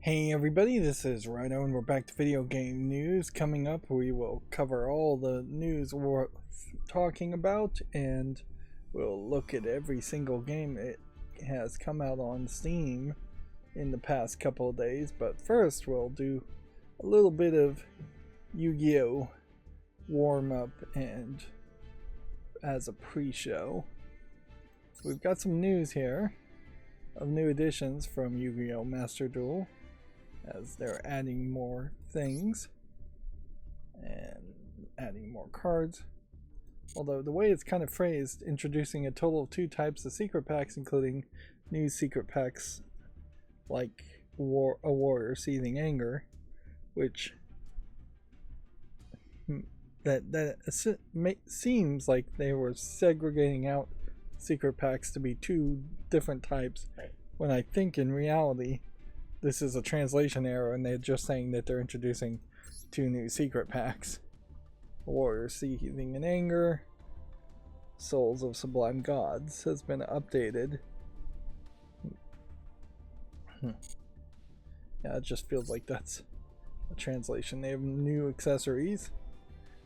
Hey everybody, this is Rydo and we're back to video game news. Coming up, we will cover all the news we're talking about and we'll look at every single game it has come out on Steam in the past couple of days. But first, we'll do a little bit of Yu-Gi-Oh! Warm-up and as a pre-show. We've got some news here of new additions from Yu-Gi-Oh! Master Duel, as they're adding more things and adding more cards. Although the way it's kind of phrased, introducing a total of 2 types of secret packs, including new secret packs like a Warrior Seething Anger, which seems like they were segregating out secret packs to be 2 different types, when I think in reality this is a translation error and they're just saying that they're introducing 2 new secret packs. Warrior Seething in Anger, Souls of Sublime Gods has been updated. Yeah, it just feels like that's a translation. They have new accessories.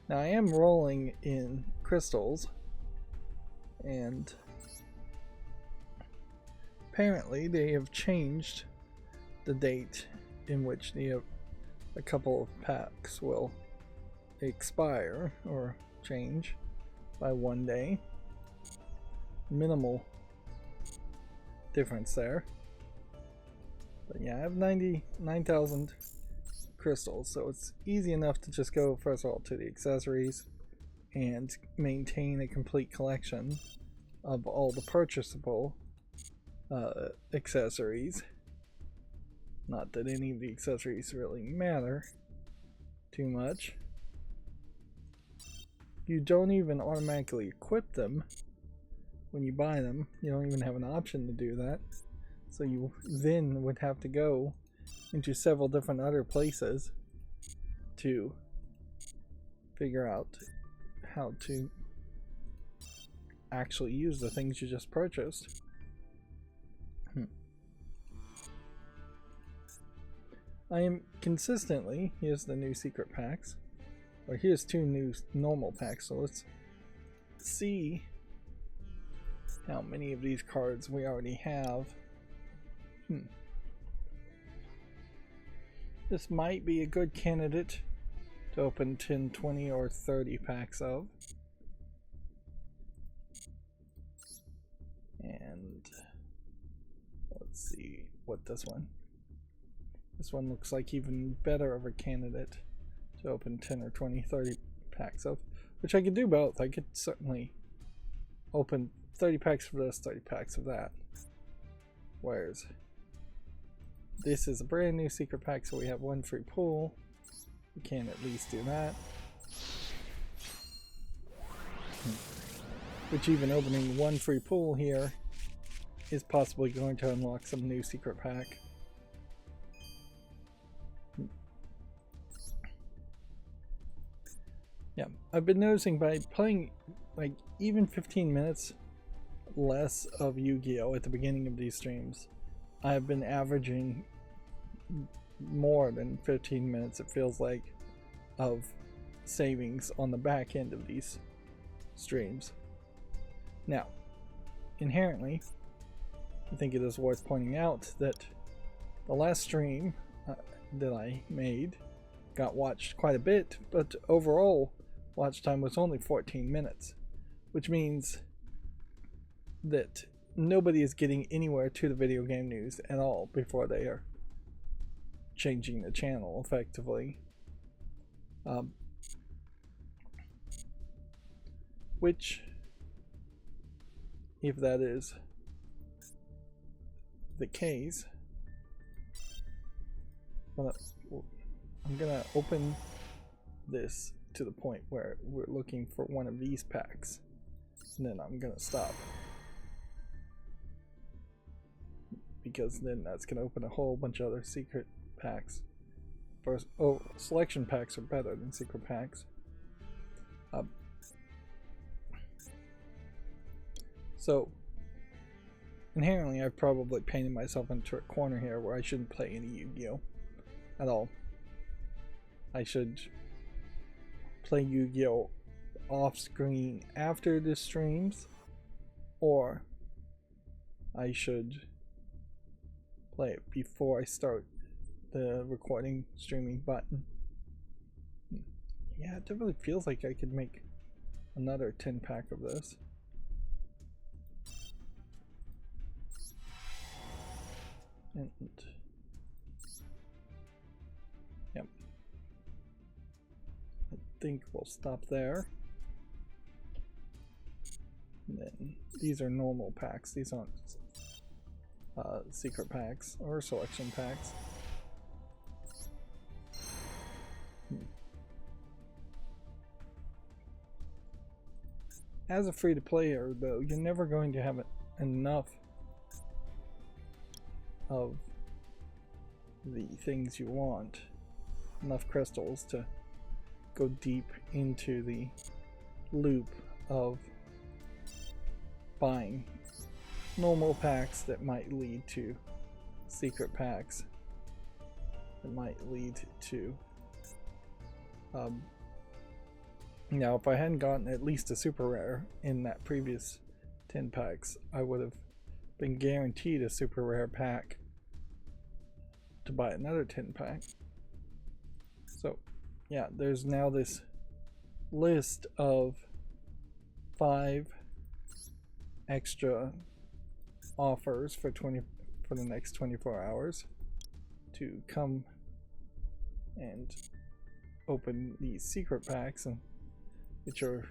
Now I am rolling in crystals, and apparently they have changed the date in which a couple of packs will expire or change by 1 day. Minimal difference there. But yeah, I have 99,000 crystals, so it's easy enough to just go first of all to the accessories and maintain a complete collection of all the purchasable accessories. Not that any of the accessories really matter too much. You don't even automatically equip them when you buy them. You don't even have an option to do that. So you then would have to go into several different other places to figure out how to actually use the things you just purchased. I am consistently, here's the new secret packs, or here's 2 new normal packs, so let's see how many of these cards we already have. This might be a good candidate to open 10, 20, or 30 packs of. And let's see what this one looks like even better of a candidate to open 10 or 20, 30 packs of, which I could do both. I could certainly open 30 packs for this, 30 packs of that. Whereas this is a brand new secret pack, so we have 1 free pull. We can at least do that. Which even opening 1 free pull here is possibly going to unlock some new secret pack. Yeah, I've been noticing by playing like even 15 minutes less of Yu-Gi-Oh! At the beginning of these streams, I've been averaging more than 15 minutes, it feels like, of savings on the back end of these streams. Now, inherently, I think it is worth pointing out that the last stream that I made got watched quite a bit, but overall watch time was only 14 minutes, which means that nobody is getting anywhere to the video game news at all before they are changing the channel effectively. Which, if that is the case, I'm gonna open this to the point where we're looking for one of these packs, and then I'm gonna stop, because then that's gonna open a whole bunch of other secret packs. First, selection packs are better than secret packs. So inherently I've probably painted myself into a corner here where I shouldn't play any Yu-Gi-Oh! At all. I should play Yu-Gi-Oh! Off screen after the streams, or I should play it before I start the recording streaming button. Yeah, it definitely feels like I could make another 10 pack of this. And yep, I think we'll stop there. And then these are normal packs. These aren't secret packs or selection packs. As a free-to-player, though, you're never going to have enough of the things you want, enough crystals to go deep into the loop of buying normal packs that might lead to secret packs, that might lead to now if I hadn't gotten at least a super rare in that previous 10 packs, I would have been guaranteed a super rare pack to buy another 10 pack. So yeah, there's now this list of 5 extra offers for the next 24 hours to come and open these secret packs, and which are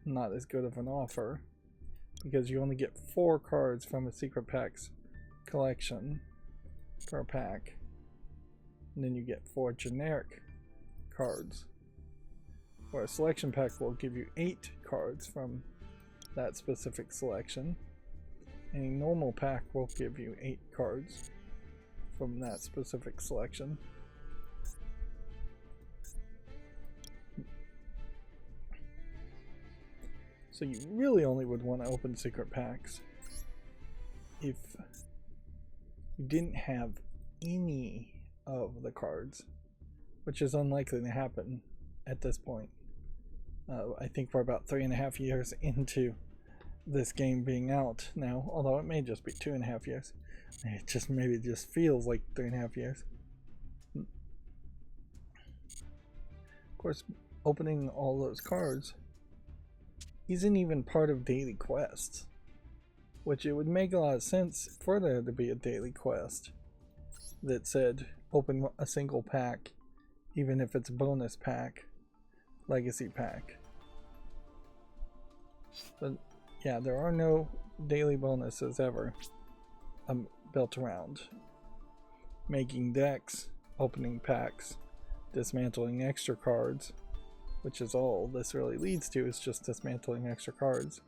not as good of an offer because you only get 4 cards from a secret packs collection per pack, and then you get 4 generic cards, where a selection pack will give you 8 cards from that specific selection. A normal pack will give you 8 cards from that specific selection. So you really only would want to open secret packs if you didn't have any of the cards, which is unlikely to happen at this point. I think we're about 3.5 years into this game being out now, although it may just be 2.5 years. It just maybe just feels like 3.5 years. Of course, opening all those cards isn't even part of daily quests, which it would make a lot of sense for there to be a daily quest that said open a single pack, even if it's a bonus pack, legacy pack. But yeah, there are no daily bonuses ever built around making decks, opening packs, dismantling extra cards, which is all this really leads to, is just dismantling extra cards.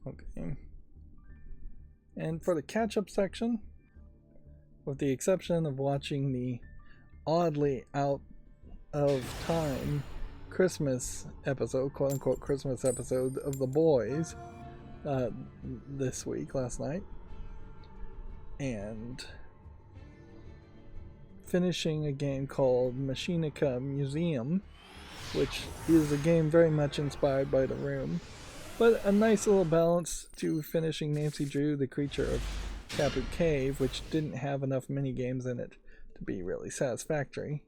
Okay. And for the catch-up section, with the exception of watching the oddly out of time Christmas episode, quote-unquote Christmas episode of The Boys this week, last night, and finishing a game called Machinica Museum, which is a game very much inspired by The Room, but a nice little balance to finishing Nancy Drew, the Creature of Tapu Cave, which didn't have enough mini games in it to be really satisfactory.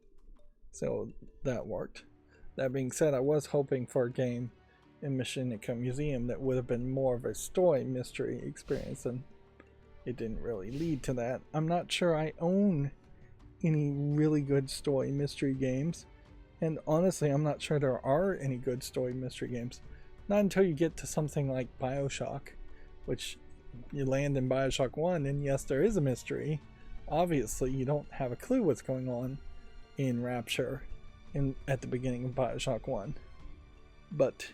So that worked. That being said, I was hoping for a game in Machinica Museum that would have been more of a story mystery experience, and it didn't really lead to that. I'm not sure I own any really good story mystery games, and honestly I'm not sure there are any good story mystery games. Not until you get to something like BioShock, which you land in BioShock 1, and yes, there is a mystery. Obviously you don't have a clue what's going on in Rapture at the beginning of BioShock 1. But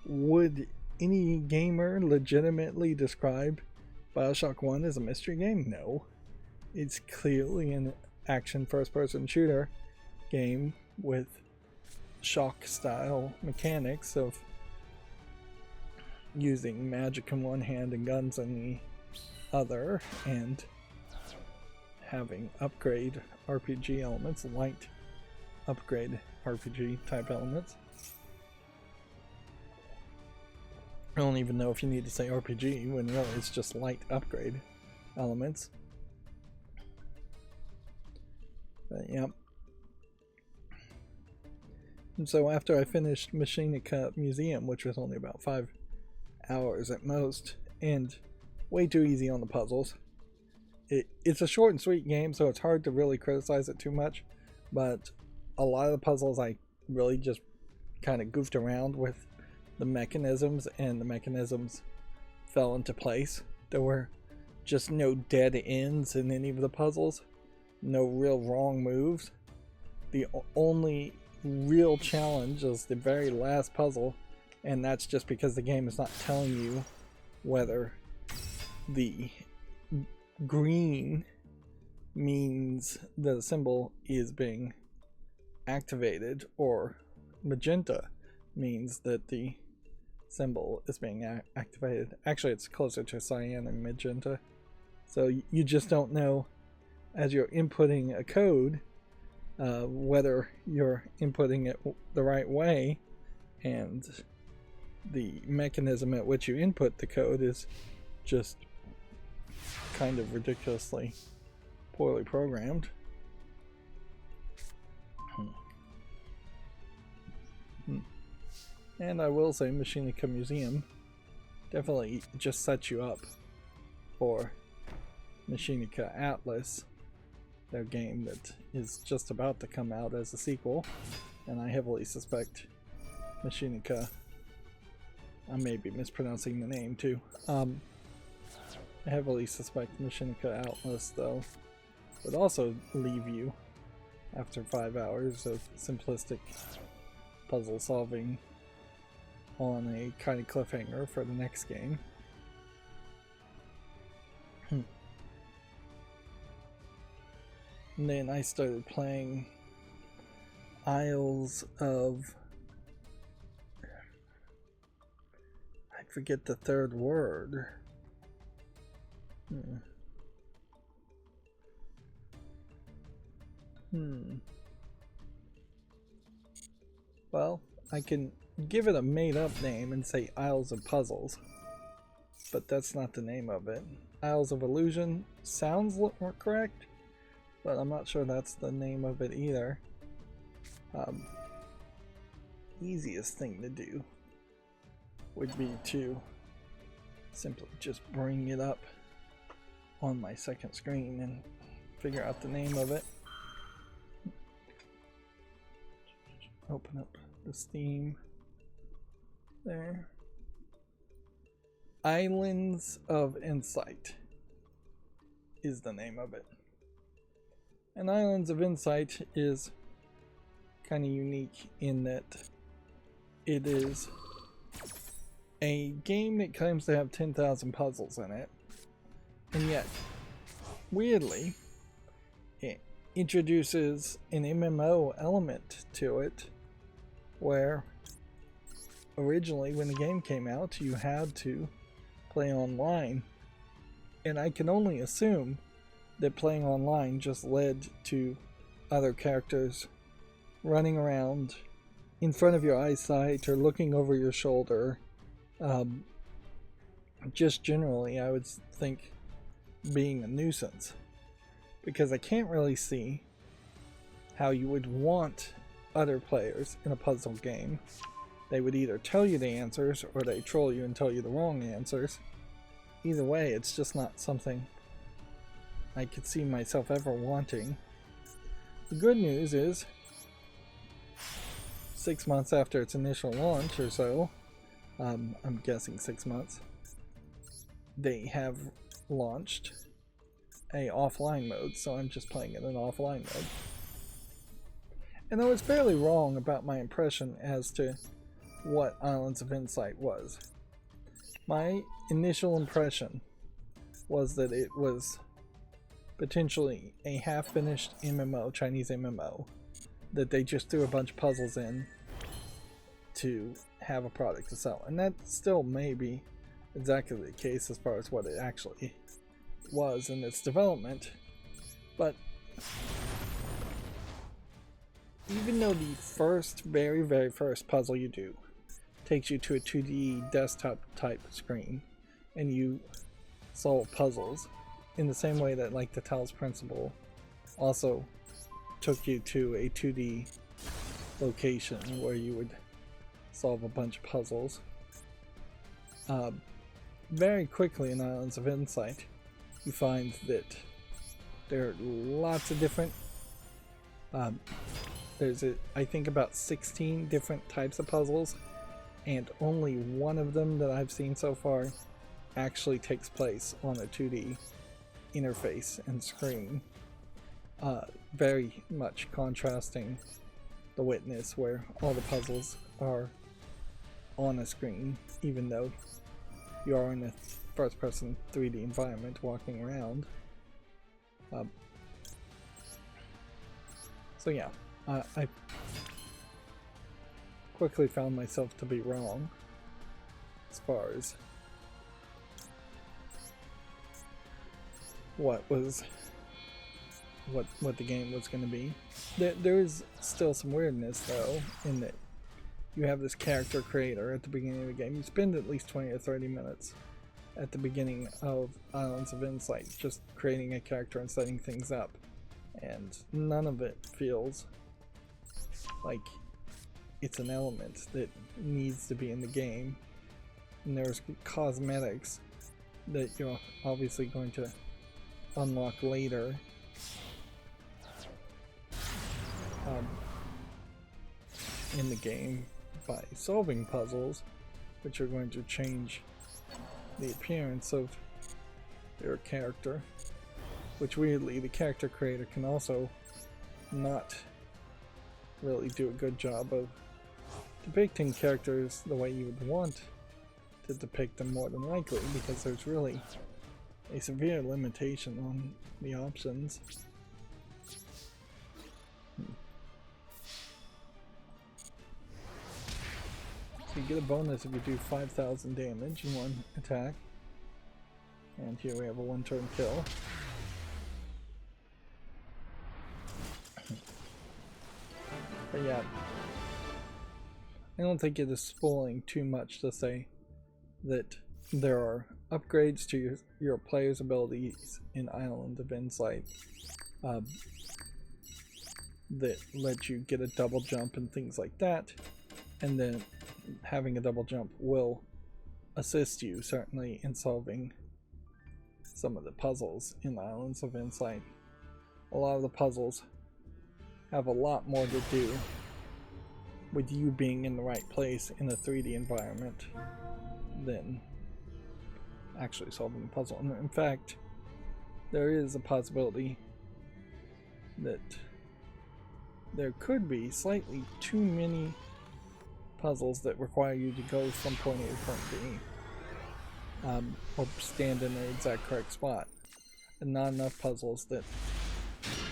would any gamer legitimately describe BioShock 1 as a mystery game? No. It's clearly an action first-person shooter game with shock style mechanics of using magic in one hand and guns in the other, and having upgrade RPG elements, light upgrade RPG type elements. I don't even know if you need to say RPG when really it's just light upgrade elements. But yep. And so after I finished Machinica Museum, which was only about 5 hours at most, and way too easy on the puzzles. It's a short and sweet game, so it's hard to really criticize it too much, but a lot of the puzzles I really just kind of goofed around with the mechanisms, and the mechanisms fell into place. There were just no dead ends in any of the puzzles, no real wrong moves. The only real challenge is the very last puzzle, and that's just because the game is not telling you whether the green means the symbol is being activated, or magenta means that the symbol is being activated. Actually, it's closer to cyan and magenta. So you just don't know as you're inputting a code whether you're inputting it the right way, and the mechanism at which you input the code is just kind of ridiculously poorly programmed. And I will say Machinica Museum definitely just sets you up for Machinica Atlas, their game that is just about to come out as a sequel, and I heavily suspect Machinica, I may be mispronouncing the name too, I heavily suspect Machinica Atlas though would also leave you after 5 hours of simplistic puzzle solving on a kind of cliffhanger for the next game. And then I started playing Isles of... I forget the third word. Well, I can give it a made-up name and say Isles of Puzzles, but that's not the name of it. Isles of Illusion sounds more correct, but I'm not sure that's the name of it either. Easiest thing to do would be to simply just bring it up on my second screen and figure out the name of it. Open up the Steam there. Islands of Insight is the name of it. And Islands of Insight is kind of unique in that it is a game that claims to have 10,000 puzzles in it, and yet, weirdly, it introduces an MMO element to it, where originally when the game came out you had to play online, and I can only assume that playing online just led to other characters running around in front of your eyesight or looking over your shoulder. Just generally, I would think, being a nuisance, because I can't really see how you would want other players in a puzzle game. They would either tell you the answers or they troll you and tell you the wrong answers. Either way, it's just not something I could see myself ever wanting. The good news is, 6 months after its initial launch or so, I'm guessing 6 months, they have launched a offline mode, so I'm just playing it in offline mode. And I was fairly wrong about my impression as to what Islands of Insight was. My initial impression was that it was potentially a half-finished MMO, Chinese MMO, that they just threw a bunch of puzzles in to have a product to sell. And that still may be exactly the case as far as what it actually was in its development. But even though the very first puzzle you do takes you to a 2D desktop type screen, and you solve puzzles in the same way that like the Talos Principle also took you to a 2D location where you would solve a bunch of puzzles. Very quickly in Islands of Insight, you find that there are lots of different there's I think about 16 different types of puzzles, and only one of them that I've seen so far actually takes place on a 2D interface and screen. Very much contrasting The Witness, where all the puzzles are on a screen, even though you are in a first-person 3D environment walking around. So yeah, I quickly found myself to be wrong as far as what the game was going to be. There is still some weirdness though, in that you have this character creator at the beginning of the game. You spend at least 20 or 30 minutes at the beginning of Islands of Insight just creating a character and setting things up, and none of it feels like it's an element that needs to be in the game. And there's cosmetics that you're obviously going to unlock later. In the game by solving puzzles, which are going to change the appearance of your character, which weirdly the character creator can also not really do a good job of depicting characters the way you would want to depict them, more than likely, because there's really a severe limitation on the options. So you get a bonus if you do 5,000 damage in one attack. And here we have a one-turn kill. But yeah, I don't think it is spoiling too much to say that there are upgrades to your player's abilities in Island of Insight that let you get a double jump and things like that, and then having a double jump will assist you certainly in solving some of the puzzles in Islands of Insight. A lot of the puzzles have a lot more to do with you being in the right place in a 3D environment than actually solving the puzzle. And in fact, there is a possibility that there could be slightly too many puzzles that require you to go from point A to point B, or stand in the exact correct spot, and not enough puzzles that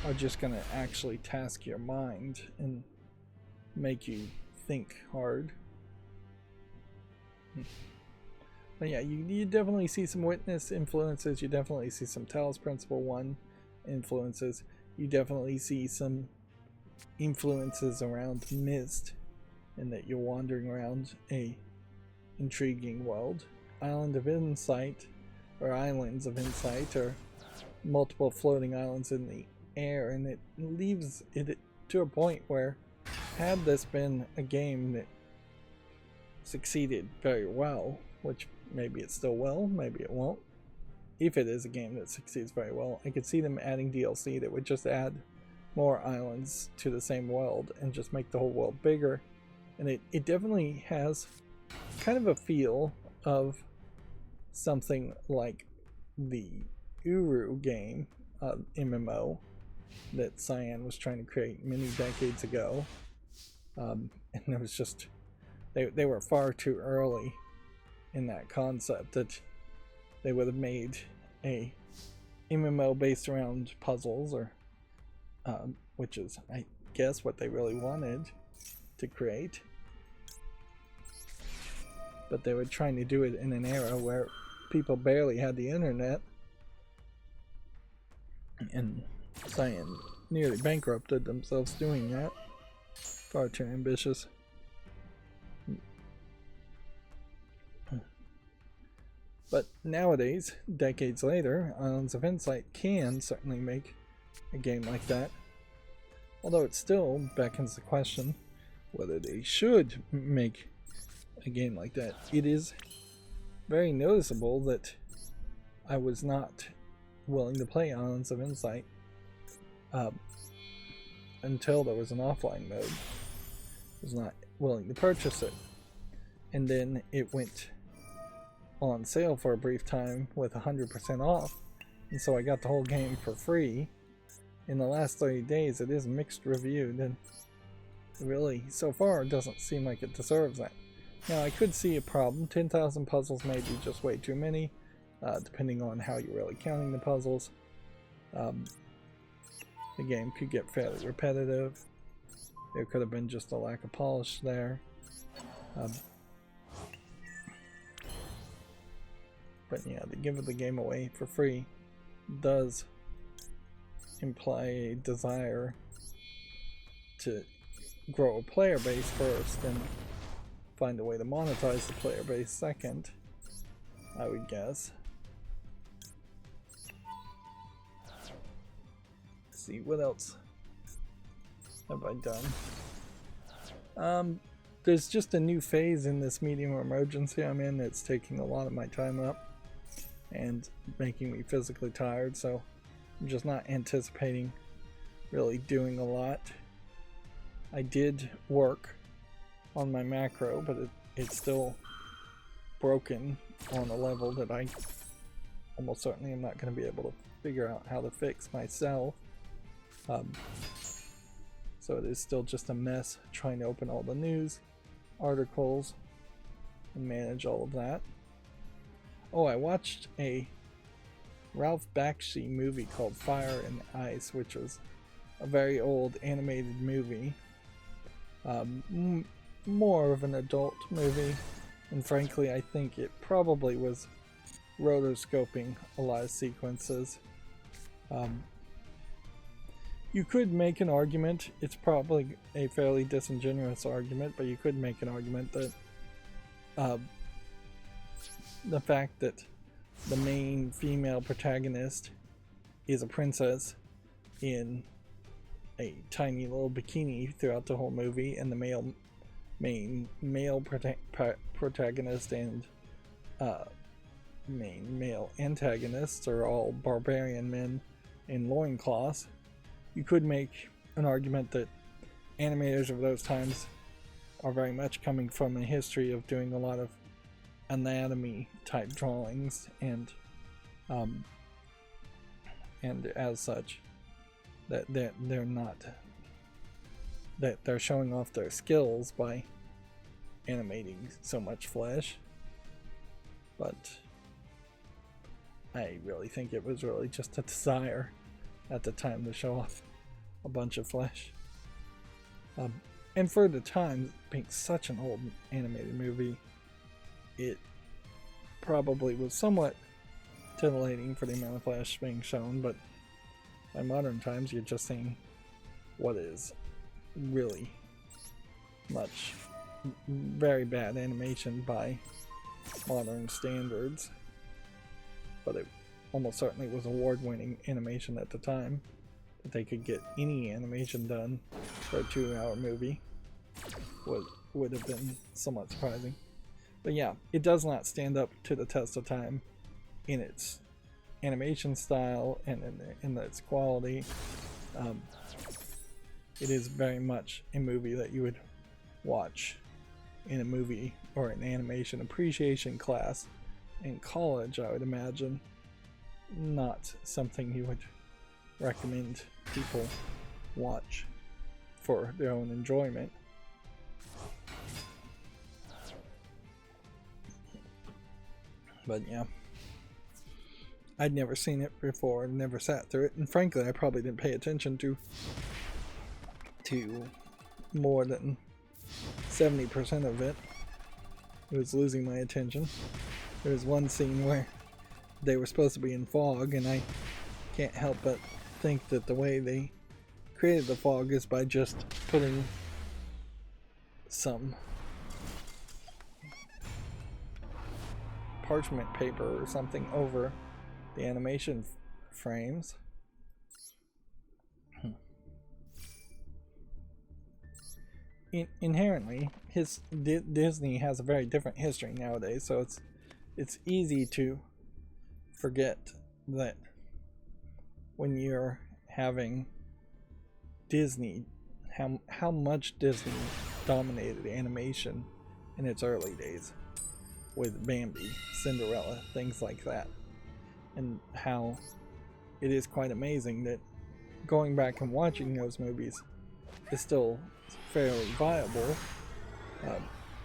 are just going to actually task your mind and make you think hard. But yeah, you definitely see some Witness influences, you definitely see some Talos Principle 1 influences, you definitely see some influences around Myst, in that you're wandering around a intriguing world. Island of Insight, or Islands of Insight, are multiple floating islands in the air, and it leaves it to a point where, had this been a game that succeeded very well, which maybe it still will, maybe it won't, if it is a game that succeeds very well, I could see them adding DLC that would just add more islands to the same world and just make the whole world bigger. And it definitely has kind of a feel of something like the Uru game, MMO, that Cyan was trying to create many decades ago. And it was just, they were far too early in that concept that they would have made a MMO based around puzzles, or which is, I guess, what they really wanted to create. but they were trying to do it in an era where people barely had the internet, and Cyan nearly bankrupted themselves doing that. Far too ambitious. But nowadays, decades later, Islands of Insight can certainly make a game like that. Although it still beckons the question whether they should make a game like that. It is very noticeable that I was not willing to play Islands of Insight until there was an offline mode. I was not willing to purchase it. And then it went on sale for a brief time with 100% off, and so I got the whole game for free. In the last 30 days it is mixed reviewed, and really so far it doesn't seem like it deserves that. Now I could see a problem. 10,000 puzzles may be just way too many, depending on how you're really counting the puzzles. The game could get fairly repetitive. There could have been just a lack of polish there. But yeah, to give the game away for free does imply a desire to grow a player base first and find a way to monetize the player base second, I would guess. Let's see, what else have I done? There's just a new phase in this medium emergency I'm in that's taking a lot of my time up and making me physically tired, so I'm just not anticipating really doing a lot. I did work on my macro, but it's still broken on a level that I almost certainly am not going to be able to figure out how to fix myself. So it is still just a mess trying to open all the news articles and manage all of that. Oh, I watched a Ralph Bakshi movie called Fire and Ice, which was a very old animated movie. More of an adult movie, and frankly I think it probably was rotoscoping a lot of sequences. You could make an argument, it's probably a fairly disingenuous argument, but you could make an argument that the fact that the main female protagonist is a princess in a tiny little bikini throughout the whole movie, and the main male protagonist and main male antagonists are all barbarian men in loincloths. You could make an argument that animators of those times are very much coming from a history of doing a lot of anatomy type drawings, and as such that they're not, that they're showing off their skills by animating so much flesh. But I really think it was really just a desire at the time to show off a bunch of flesh. And for the time, being such an old animated movie, it probably was somewhat titillating for the amount of flesh being shown, but by modern times you're just seeing what is really much very bad animation by modern standards. But it almost certainly was award-winning animation at the time. That they could get any animation done for a 2-hour movie would have been somewhat surprising. But yeah, it does not stand up to the test of time in its animation style and in its quality. It is very much a movie that you would watch in a movie or an animation appreciation class in college, I would imagine. Not something you would recommend people watch for their own enjoyment. But yeah, I'd never seen it before and never sat through it, and frankly I probably didn't pay attention to more than 70% of it. It was losing my attention. There was one scene where they were supposed to be in fog, and I can't help but think that the way they created the fog is by just putting some parchment paper or something over the animation frames. Inherently, Disney has a very different history nowadays, so it's easy to forget that when you're having Disney, how much Disney dominated animation in its early days with Bambi, Cinderella, things like that, and how it is quite amazing that going back and watching those movies is still fairly viable,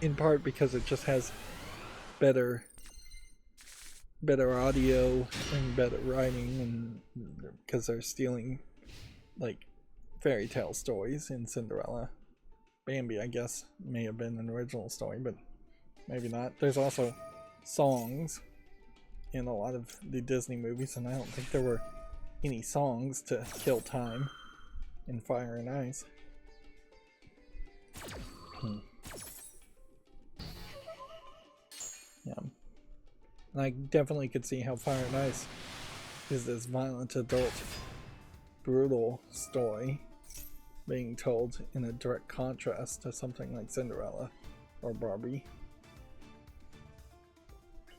in part because it just has better audio and better writing, and because they're stealing like fairy tale stories in Cinderella. Bambi, I guess, may have been an original story, but maybe not. There's also songs in a lot of the Disney movies, and I don't think there were any songs to kill time in Fire and Ice. Yeah. And I definitely could see how Fire and Ice is this violent, adult, brutal story being told in a direct contrast to something like Cinderella or Barbie.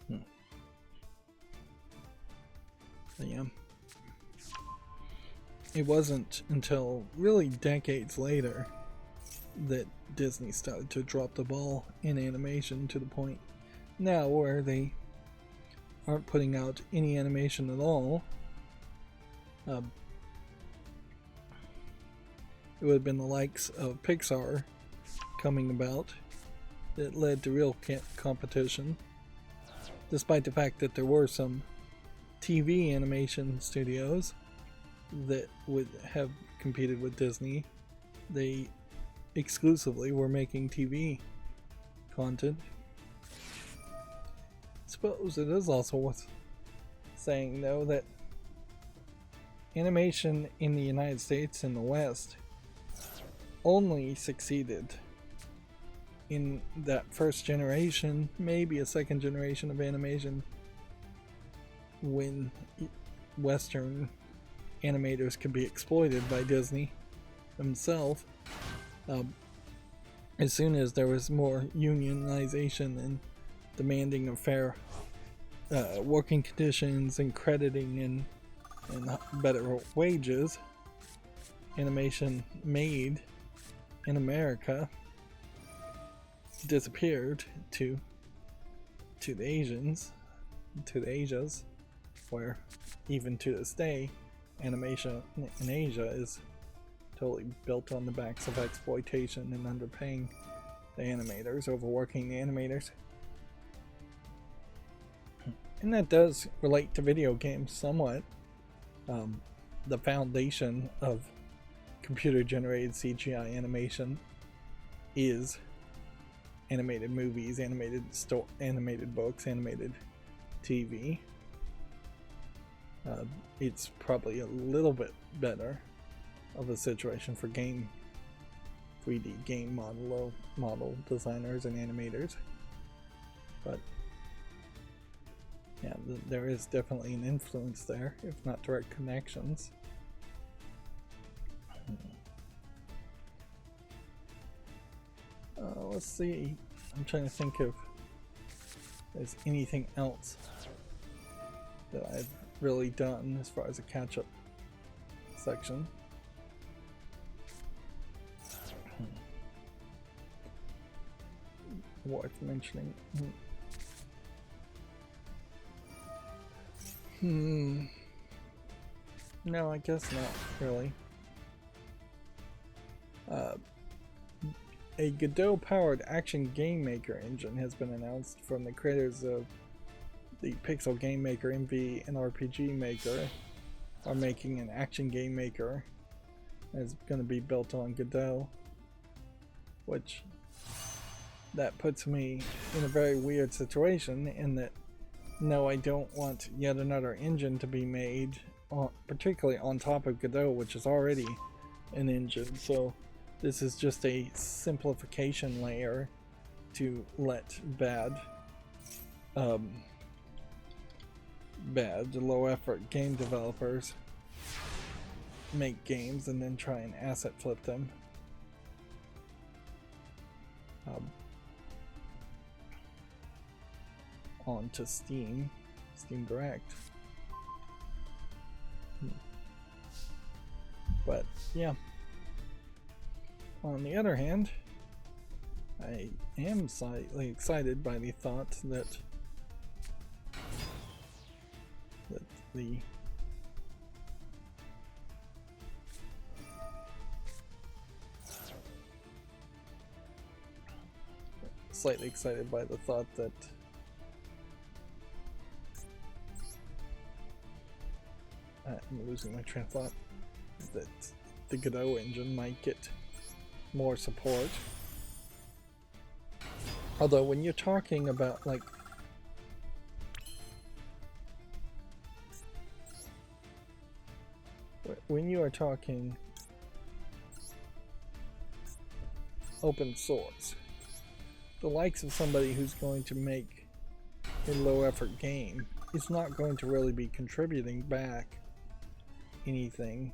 But yeah. It wasn't until really decades later that Disney started to drop the ball in animation to the point now where they aren't putting out any animation at all. It would have been the likes of Pixar coming about that led to real competition, despite the fact that there were some TV animation studios that would have competed with Disney. They exclusively were making TV content. I suppose it is also worth saying, though, that animation in the United States and the West only succeeded in that first generation, maybe a second generation of animation, when Western animators could be exploited by Disney themselves. As soon as there was more unionization and demanding of fair working conditions and crediting and better wages, animation made in America disappeared to the Asians, to the Asias, where even to this day animation in Asia is totally built on the backs of exploitation and underpaying the animators, overworking the animators. And that does relate to video games somewhat. The foundation of computer-generated CGI animation is animated movies, animated books, animated TV. It's probably a little bit better of a situation for 3D game model designers and animators, but yeah, there is definitely an influence there, if not direct connections. Let's see. I'm trying to think if there's anything else that I've really done as far as a catch-up section. Worth mentioning. No, I guess not really. A Godot-powered action game maker engine has been announced from the creators of the Pixel Game Maker MV and RPG Maker. Are making an action game maker that's going to be built on Godot, which that puts me in a very weird situation in that no, I don't want yet another engine to be made, particularly on top of Godot, which is already an engine. So this is just a simplification layer to let bad low effort game developers make games and then try and asset flip them. Onto Steam Direct. But yeah, on the other hand, I am slightly excited by the thought that the slightly excited by the thought that I'm losing my train of thought, that the Godot engine might get more support. Although when you're talking about like when you are talking open source, the likes of somebody who's going to make a low effort game is not going to really be contributing back anything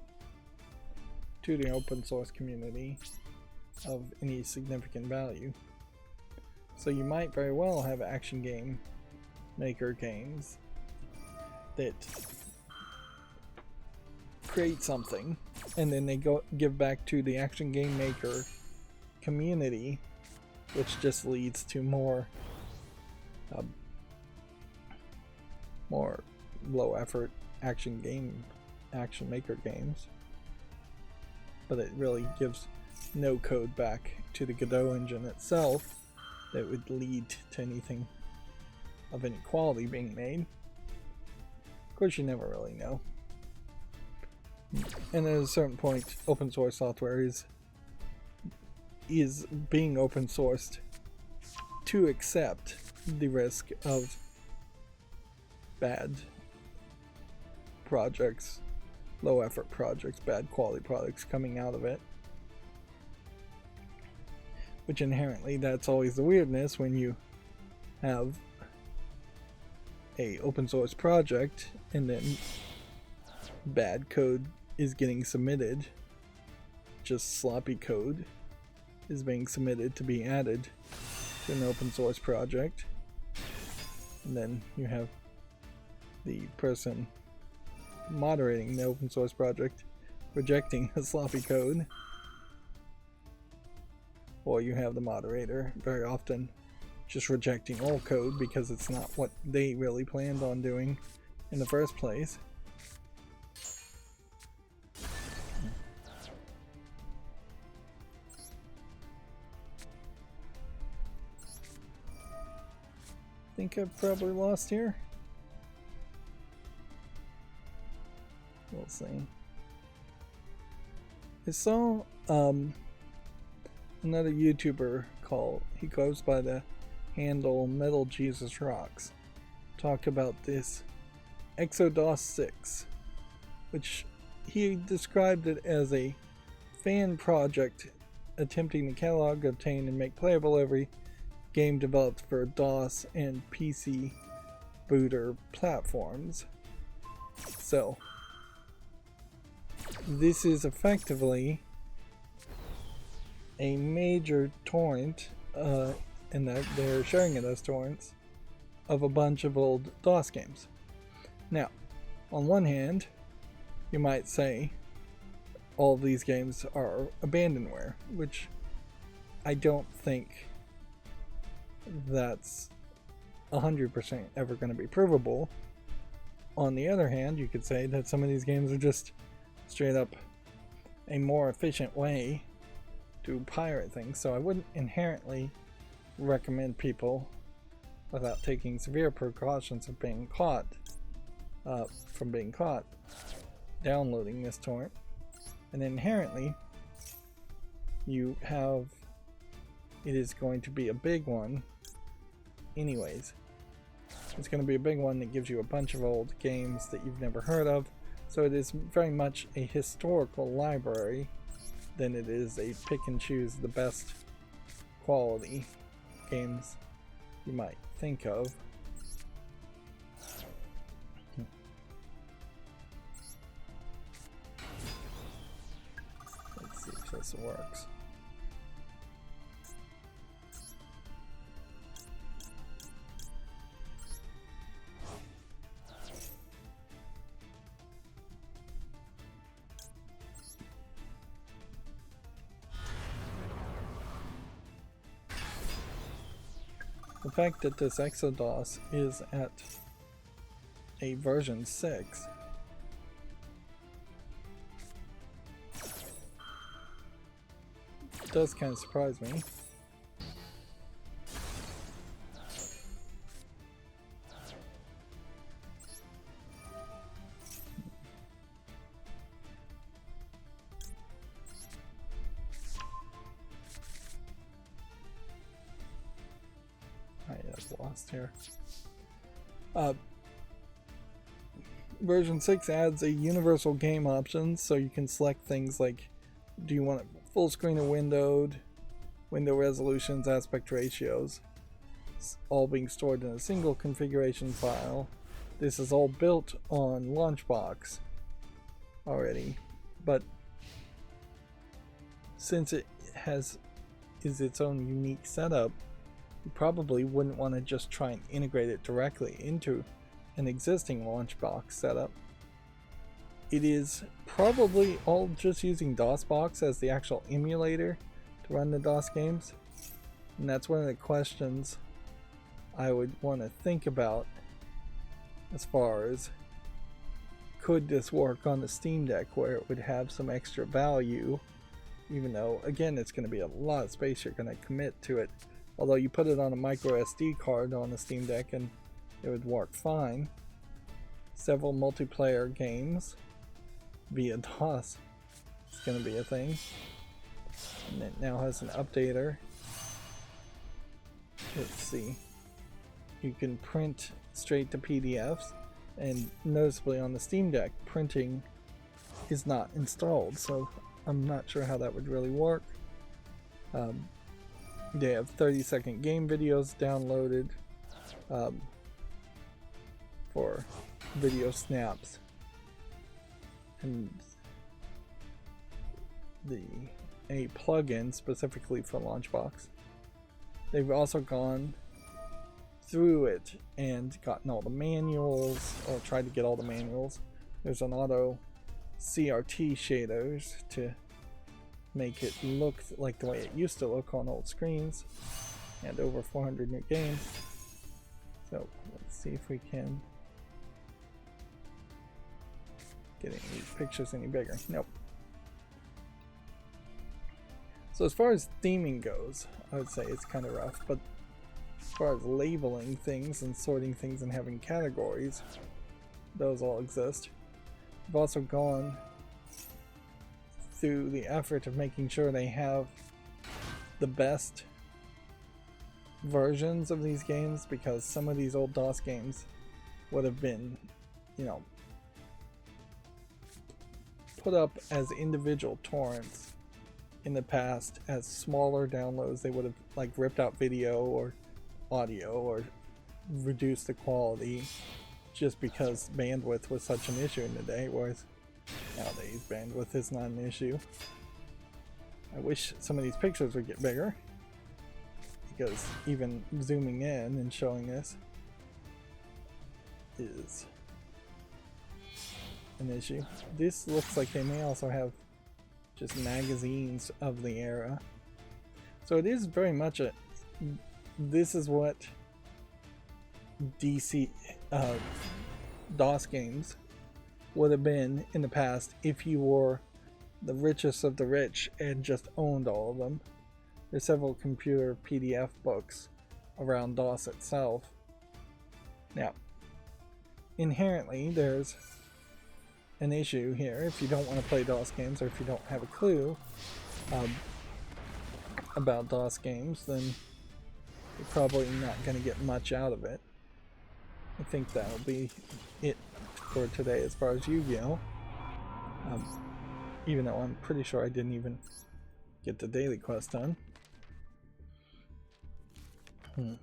to the open source community of any significant value. So you might very well have action game maker games that create something and then they give back to the action game maker community, which just leads to more low effort action maker games, but it really gives no code back to the Godot engine itself that would lead to anything of any quality being made. Of course, you never really know. And at a certain point, open source software is being open sourced to accept the risk of bad projects, low effort projects, bad quality products coming out of it. Which inherently, that's always the weirdness when you have a open source project and then bad code is getting submitted, just sloppy code is being submitted to be added to an open source project, and then you have the person moderating the open source project rejecting the sloppy code, or you have the moderator very often just rejecting all code because it's not what they really planned on doing in the first place. I think I've probably lost here. We'll see. I saw another YouTuber he goes by the handle Metal Jesus Rocks, talk about this Exodus 6, which he described it as a fan project attempting to catalog, obtain, and make playable every game developed for DOS and PC booter platforms. So this is effectively a major torrent, and that they're sharing it as torrents of a bunch of old DOS games. Now, on one hand, you might say all of these games are abandonware, which I don't think that's 100% ever going to be provable. On the other hand, you could say that some of these games are just straight up a more efficient way to pirate things, so I wouldn't inherently recommend people, without taking severe precautions of being caught, downloading this torrent. And inherently, you have it is going to be a big one. Anyways, it's going to be a big one that gives you a bunch of old games that you've never heard of. So it is very much a historical library than it is a pick and choose the best quality games you might think of. Let's see if this works. The fact that this Exodos is at a version 6 does kind of surprise me. Lost here. Version 6 adds a universal game option, so you can select things like, do you want it full screen or windowed, window resolutions, aspect ratios, it's all being stored in a single configuration file. This is all built on Launchbox already, but since it is its own unique setup, you probably wouldn't want to just try and integrate it directly into an existing Launchbox setup. It is probably all just using DOSBox as the actual emulator to run the DOS games, and that's one of the questions I would want to think about as far as, could this work on the Steam Deck where it would have some extra value, even though again it's going to be a lot of space you're going to commit to it. Although you put it on a micro SD card on the Steam Deck and it would work fine. Several multiplayer games via DOS is going to be a thing. And it now has an updater. Let's see. You can print straight to PDFs, and noticeably on the Steam Deck, printing is not installed, so I'm not sure how that would really work. They have 30-second game videos downloaded for video snaps, and a plugin specifically for Launchbox. They've also gone through it and gotten all the manuals, or tried to get all the manuals. There's an auto CRT shaders to make it look like the way it used to look on old screens, and over 400 new games. So let's see if we can get any pictures any bigger. Nope. So as far as theming goes, I would say it's kind of rough, but as far as labeling things and sorting things and having categories, those all exist. I've also gone through the effort of making sure they have the best versions of these games, because some of these old DOS games would have been, you know, put up as individual torrents in the past as smaller downloads. They would have like ripped out video or audio or reduced the quality just because bandwidth was such an issue in the day, whereas nowadays bandwidth is not an issue. I wish some of these pictures would get bigger, because even zooming in and showing this is an issue. This looks like they may also have just magazines of the era. So it is very much a, this is what DOS games would have been in the past if you were the richest of the rich and just owned all of them. There's several computer PDF books around DOS itself. Now, inherently there's an issue here if you don't want to play DOS games, or if you don't have a clue. about DOS games, then you're probably not going to get much out of it. I think that'll be it for today as far as Yu-Gi-Oh! Even though I'm pretty sure I didn't even get the daily quest done. But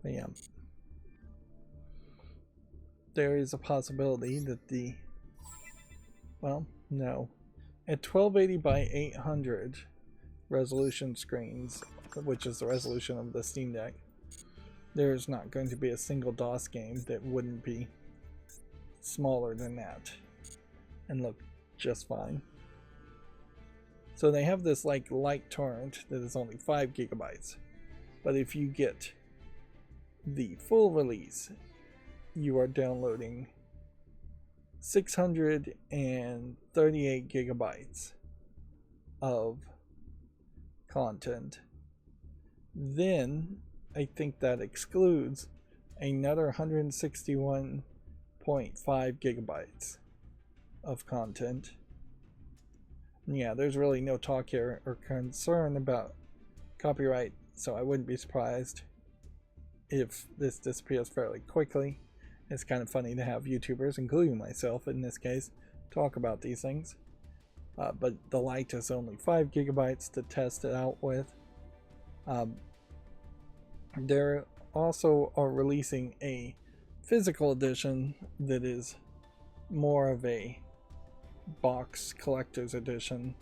yeah. There is a possibility that the... Well, no. At 1280 by 800 resolution screens, which is the resolution of the Steam Deck, there's not going to be a single DOS game that wouldn't be smaller than that and look just fine. So they have this like light torrent that is only 5 gigabytes, but if you get the full release, you are downloading 638 gigabytes of content. Then I think that excludes another 161.5 gigabytes of content. Yeah, there's really no talk here or concern about copyright, so I wouldn't be surprised if this disappears fairly quickly. It's kind of funny to have YouTubers, including myself in this case, talk about these things. But the Lite is only 5 gigabytes to test it out with. They also are releasing a physical edition that is more of a box collector's edition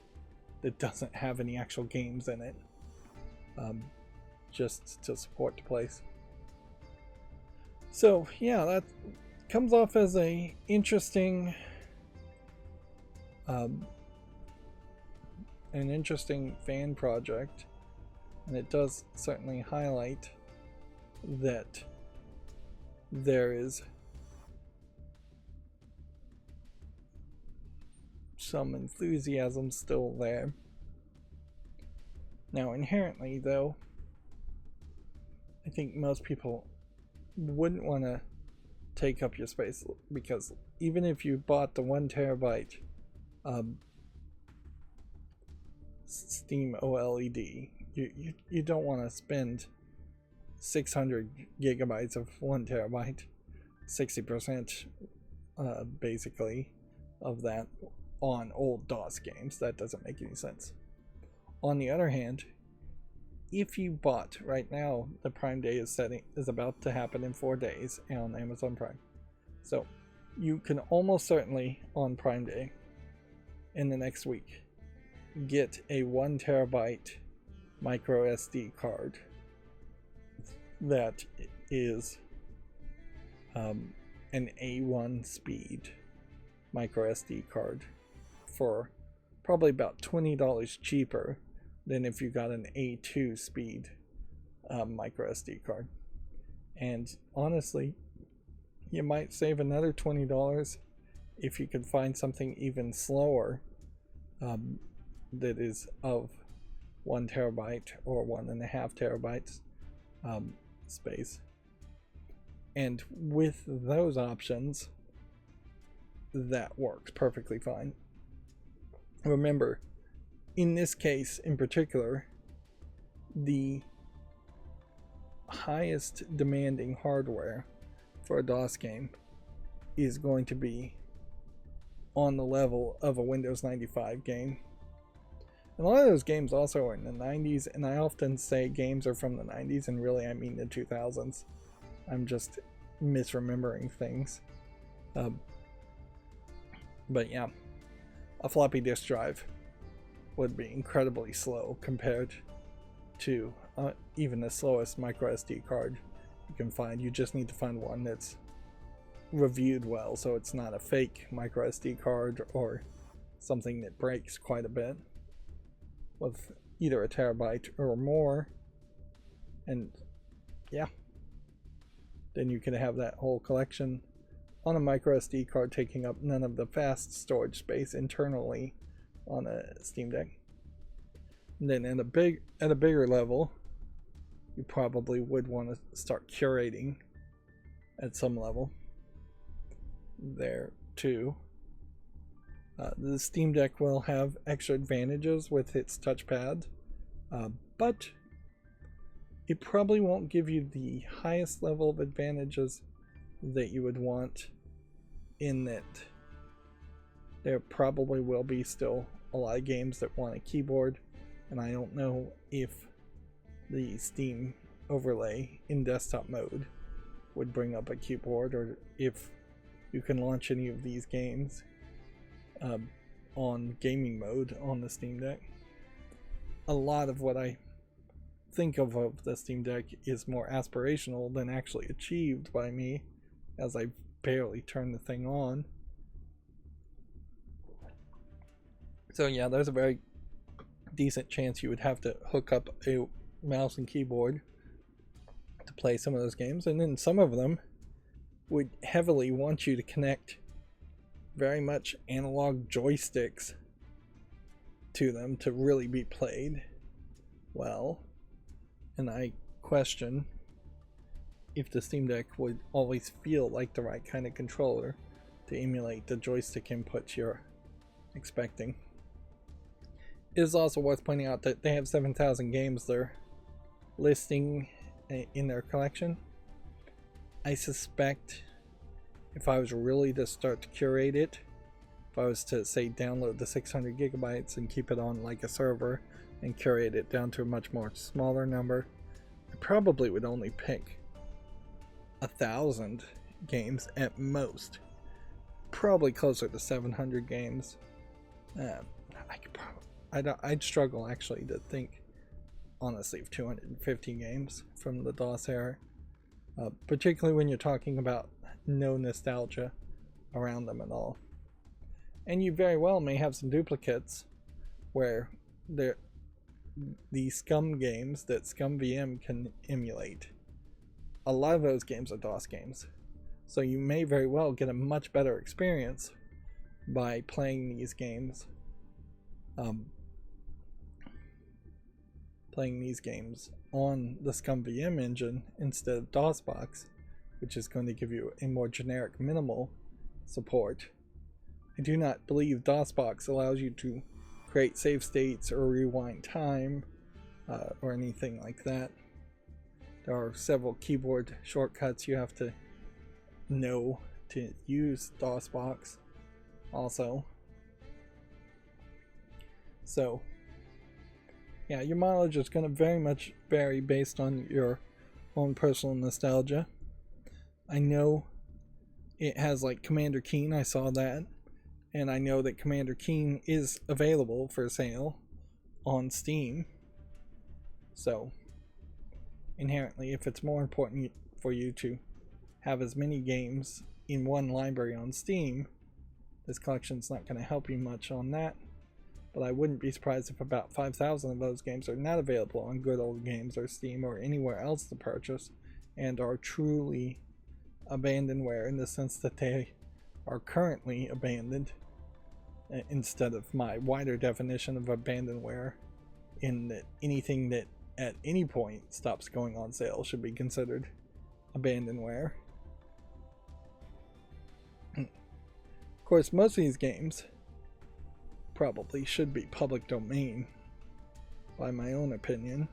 that doesn't have any actual games in it, just to support the place. So yeah, that comes off as a interesting an interesting fan project, and it does certainly highlight that there is some enthusiasm still there. Now inherently though, I think most people wouldn't want to take up your space, because even if you bought the 1 terabyte Steam OLED, you don't want to spend 600 gigabytes of 1 terabyte, 60% basically of that on old DOS games. That doesn't make any sense. On the other hand, if you bought right now, the Prime Day is about to happen in 4 days on Amazon Prime. So you can almost certainly on Prime Day in the next week get a 1 terabyte micro SD card that is an A1 speed micro SD card for probably about $20 cheaper than if you got an A2 speed micro SD card. And honestly, you might save another $20 if you could find something even slower that is of 1 terabyte or 1.5 terabytes space. And with those options, that works perfectly fine. Remember, in this case in particular, the highest demanding hardware for a DOS game is going to be on the level of a Windows 95 game. And a lot of those games also are in the 90s, and I often say games are from the 90s, and really I mean the 2000s. I'm just misremembering things. But yeah, a floppy disk drive would be incredibly slow compared to even the slowest micro SD card you can find. You just need to find one that's reviewed well, so it's not a fake micro SD card or something that breaks quite a bit, with either a terabyte or more. And yeah, then you can have that whole collection on a micro SD card, taking up none of the fast storage space internally on a Steam Deck. And then at a bigger level, you probably would want to start curating at some level there too. The Steam Deck will have extra advantages with its touchpad, but it probably won't give you the highest level of advantages that you would want, in that there probably will be still a lot of games that want a keyboard, and I don't know if the Steam overlay in desktop mode would bring up a keyboard, or if you can launch any of these games on gaming mode on the Steam Deck. A lot of what I think of the Steam Deck is more aspirational than actually achieved by me, as I barely turn the thing on. So yeah, there's a very decent chance you would have to hook up a mouse and keyboard to play some of those games, and then some of them would heavily want you to connect very much analog joysticks to them to really be played well. And I question if the Steam Deck would always feel like the right kind of controller to emulate the joystick inputs you're expecting. It is also worth pointing out that they have 7,000 games they're listing in their collection. I suspect if I was really to start to curate it, if I was to say download the 600 gigabytes and keep it on like a server and curate it down to a much more smaller number, I probably would only pick 1,000 games at most. Probably closer to 700 games. I'd struggle actually to think honestly of 250 games from the DOS era, particularly when you're talking about no nostalgia around them at all. And you very well may have some duplicates where the Scum games that Scum VM can emulate, a lot of those games are DOS games. So you may very well get a much better experience by playing these games on the Scum VM engine instead of DOSBox, which is going to give you a more generic minimal support. I do not believe DOSBox allows you to create save states or rewind time or anything like that. There are several keyboard shortcuts you have to know to use DOSBox also. So yeah, your mileage is going to very much vary based on your own personal nostalgia. I know it has like Commander Keen, I saw that, and I know that Commander Keen is available for sale on Steam. So inherently, if it's more important for you to have as many games in one library on Steam, this collection's not going to help you much on that. But I wouldn't be surprised if about 5,000 of those games are not available on Good Old Games or Steam or anywhere else to purchase, and are truly abandonware in the sense that they are currently abandoned, instead of my wider definition of abandonware, in that anything that at any point stops going on sale should be considered abandonware. Of course, most of these games probably should be public domain, by my own opinion.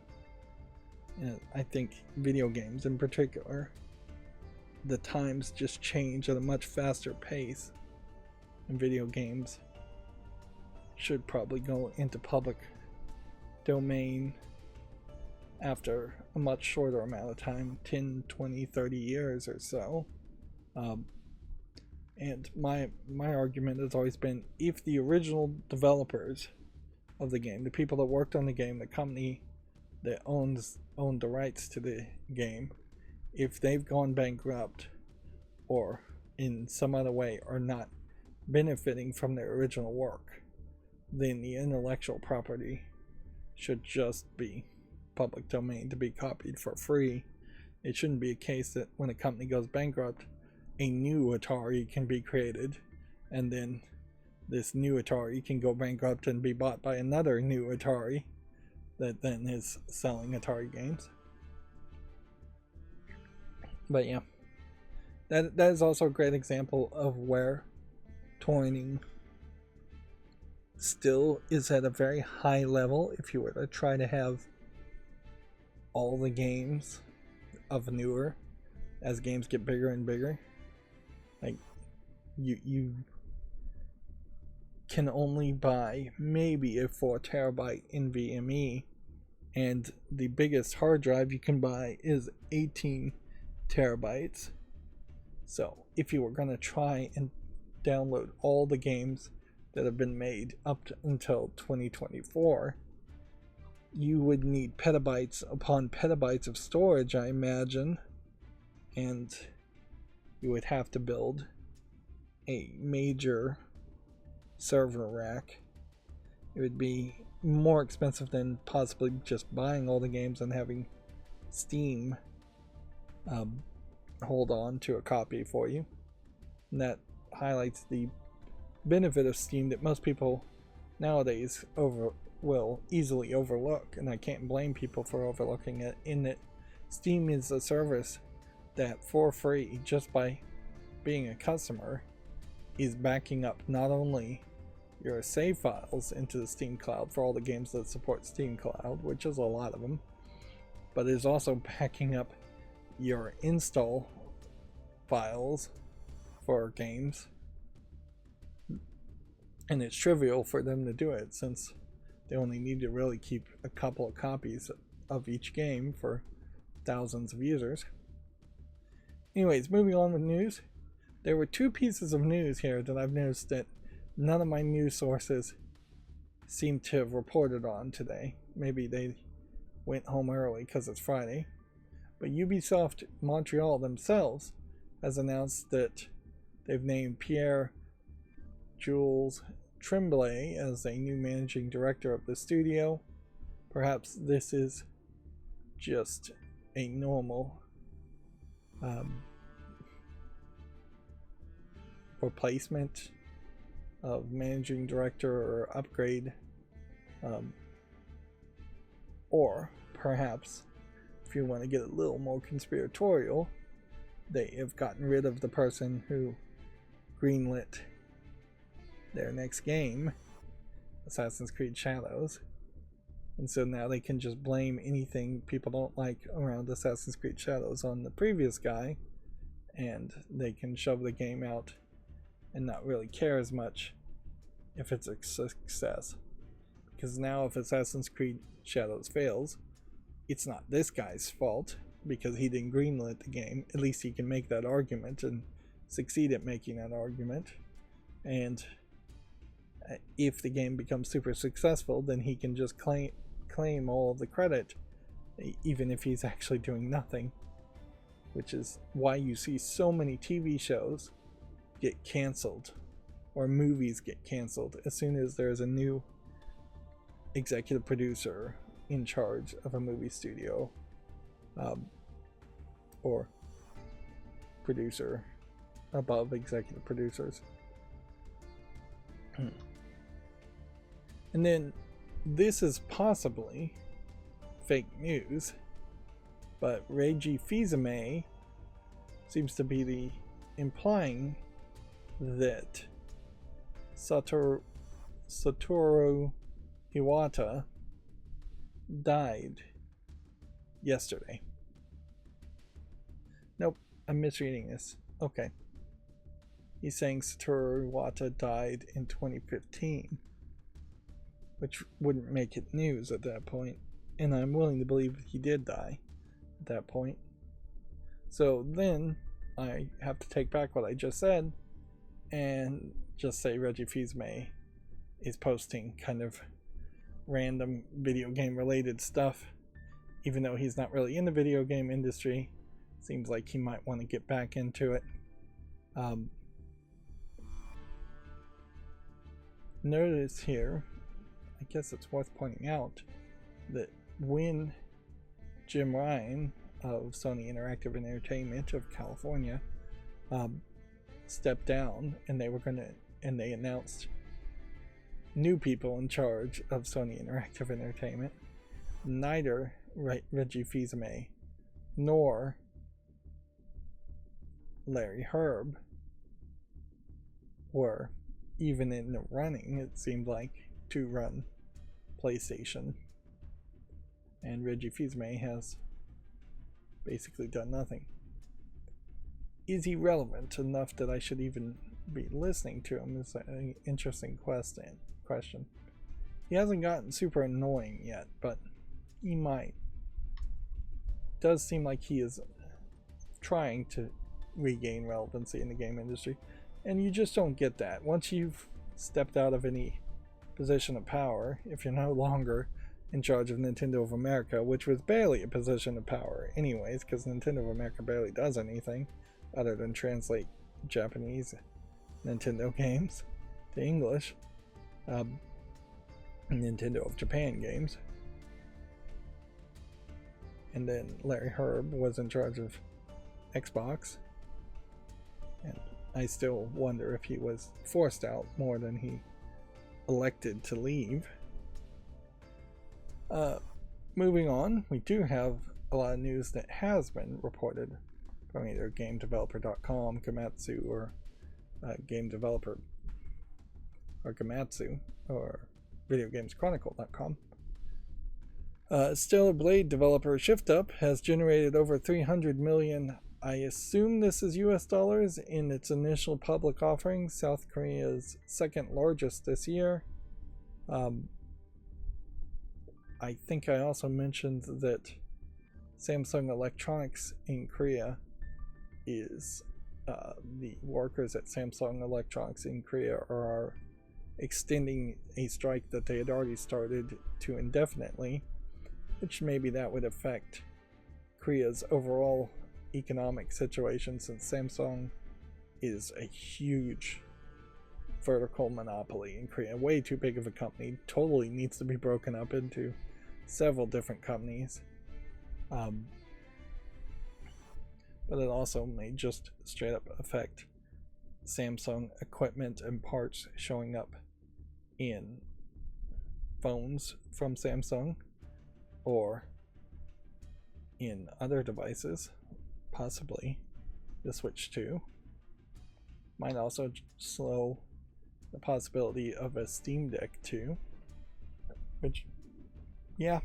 And I think video games in particular, the times just change at a much faster pace, and video games should probably go into public domain after a much shorter amount of time, 10, 20, 30 years or so. And my argument has always been, if the original developers of the game, the people that worked on the game, the company that owned the rights to the game, if they've gone bankrupt or in some other way are not benefiting from their original work, then the intellectual property should just be public domain to be copied for free. It shouldn't be a case that when a company goes bankrupt, a new Atari can be created, and then this new Atari can go bankrupt and be bought by another new Atari that then is selling Atari games. But yeah, that is also a great example of where torrenting still is at a very high level if you were to try to have all the games of newer as games get bigger and bigger. Like you can only buy maybe a 4 terabyte NVMe, and the biggest hard drive you can buy is 18 terabytes. So if you were going to try and download all the games that have been made up until 2024, you would need petabytes upon petabytes of storage, I imagine, and you would have to build a major server rack. It would be more expensive than possibly just buying all the games and having Steam hold on to a copy for you. And that highlights the benefit of Steam that most people nowadays will easily overlook, and I can't blame people for overlooking it, in that Steam is a service that for free, just by being a customer, is backing up not only your save files into the Steam Cloud for all the games that support Steam Cloud, which is a lot of them, but is also backing up your install files for games. And it's trivial for them to do it, since they only need to really keep a couple of copies of each game for thousands of users. Anyways, moving on with news. There were two pieces of news here that I've noticed that none of my news sources seem to have reported on today. Maybe they went home early because it's Friday. But Ubisoft Montreal themselves has announced that they've named Pierre-Jules Tremblay as a new managing director of the studio. Perhaps this is just a normal replacement of managing director or upgrade, or perhaps, if you want to get a little more conspiratorial, they have gotten rid of the person who greenlit their next game, Assassin's Creed Shadows, and so now they can just blame anything people don't like around Assassin's Creed Shadows on the previous guy, and they can shove the game out and not really care as much if it's a success. Because now if Assassin's Creed Shadows fails, it's not this guy's fault because he didn't greenlit the game. At least he can make that argument and succeed at making that argument. And if the game becomes super successful, then he can just claim all of the credit, even if he's actually doing nothing. Which is why you see so many TV shows get canceled, or movies get canceled as soon as there's a new executive producer in charge of a movie studio, or producer above executive producers. And then this is possibly fake news, but Reiji Fils-Aimé seems to be the implying that Satoru Iwata died yesterday. Nope, I'm misreading this. Okay. He's saying Satoru Iwata died in 2015, which wouldn't make it news at that point, and I'm willing to believe he did die at that point. So then I have to take back what I just said and just say Reiji Fils-Aimé is posting kind of random video game related stuff, even though he's not really in the video game industry. Seems like he might want to get back into it. Notice here, I guess it's worth pointing out that when Jim Ryan of Sony Interactive Entertainment of California stepped down, and they announced new people in charge of Sony Interactive Entertainment, neither Reiji Fils-Aimé nor Larry Herb were even in the running, it seemed like, to run PlayStation. And Reggie Fils-Aimé has basically done nothing. Is he relevant enough that I should even be listening to him? Is an interesting question. He hasn't gotten super annoying yet, but he might. Does seem like he is trying to regain relevancy in the game industry, and you just don't get that once you've stepped out of any position of power. If you're no longer in charge of Nintendo of America, which was barely a position of power anyways, because Nintendo of America barely does anything other than translate Japanese Nintendo games to English. Nintendo of Japan games. And then Larry Herb was in charge of Xbox. And I still wonder if he was forced out more than he elected to leave. Moving on, we do have a lot of news that has been reported from either GameDeveloper.com, Gamatsu, or Game Developer, or Gamatsu, or VideoGamesChronicle.com. Stellar Blade developer ShiftUp has generated over 300 million, I assume this is US dollars, in its initial public offering, South Korea's second largest this year. I think I also mentioned that Samsung Electronics in Korea is the workers at Samsung Electronics in Korea are extending a strike that they had already started to indefinitely, which maybe that would affect Korea's overall economic situation, since Samsung is a huge vertical monopoly in Korea, way too big of a company, totally needs to be broken up into several different companies. But it also may just straight up affect Samsung equipment and parts showing up in phones from Samsung or in other devices, possibly the Switch 2. Might also slow the possibility of a Steam Deck 2, which, yeah,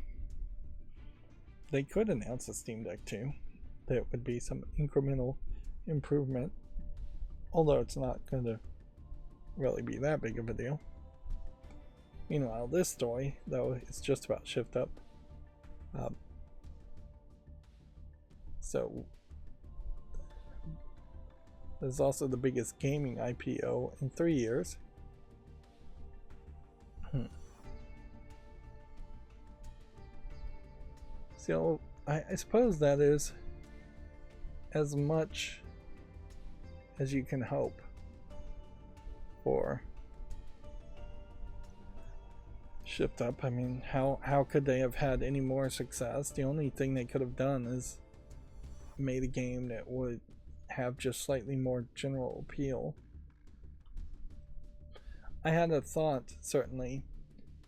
they could announce a Steam Deck 2. That would be some incremental improvement, although it's not going to really be that big of a deal. Meanwhile, this story, though, is just about ShiftUp. So, this is also the biggest gaming IPO in 3 years. So, I suppose that is as much as you can hope for ShiftUp. I mean, how could they have had any more success? The only thing they could have done is made a game that would have just slightly more general appeal. I had a thought, certainly,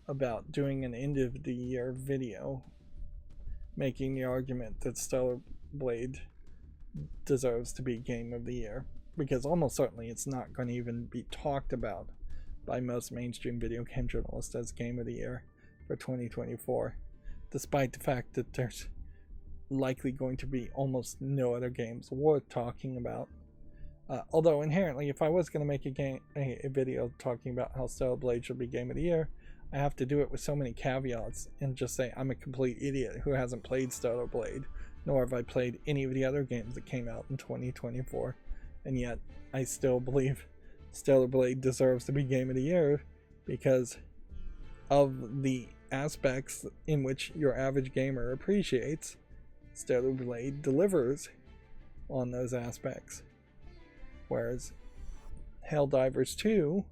about doing an end of the year video making the argument that Stellar Blade deserves to be Game of the Year, because almost certainly it's not going to even be talked about by most mainstream video game journalists as Game of the Year for 2024, despite the fact that there's likely going to be almost no other games worth talking about. Although inherently, if I was going to make a video talking about how Stellar Blade should be Game of the Year, I have to do it with so many caveats and just say I'm a complete idiot who hasn't played Stellar Blade, nor have I played any of the other games that came out in 2024, and yet I still believe Stellar Blade deserves to be Game of the Year because of the aspects in which your average gamer appreciates. Stellar Blade delivers on those aspects, whereas Helldivers 2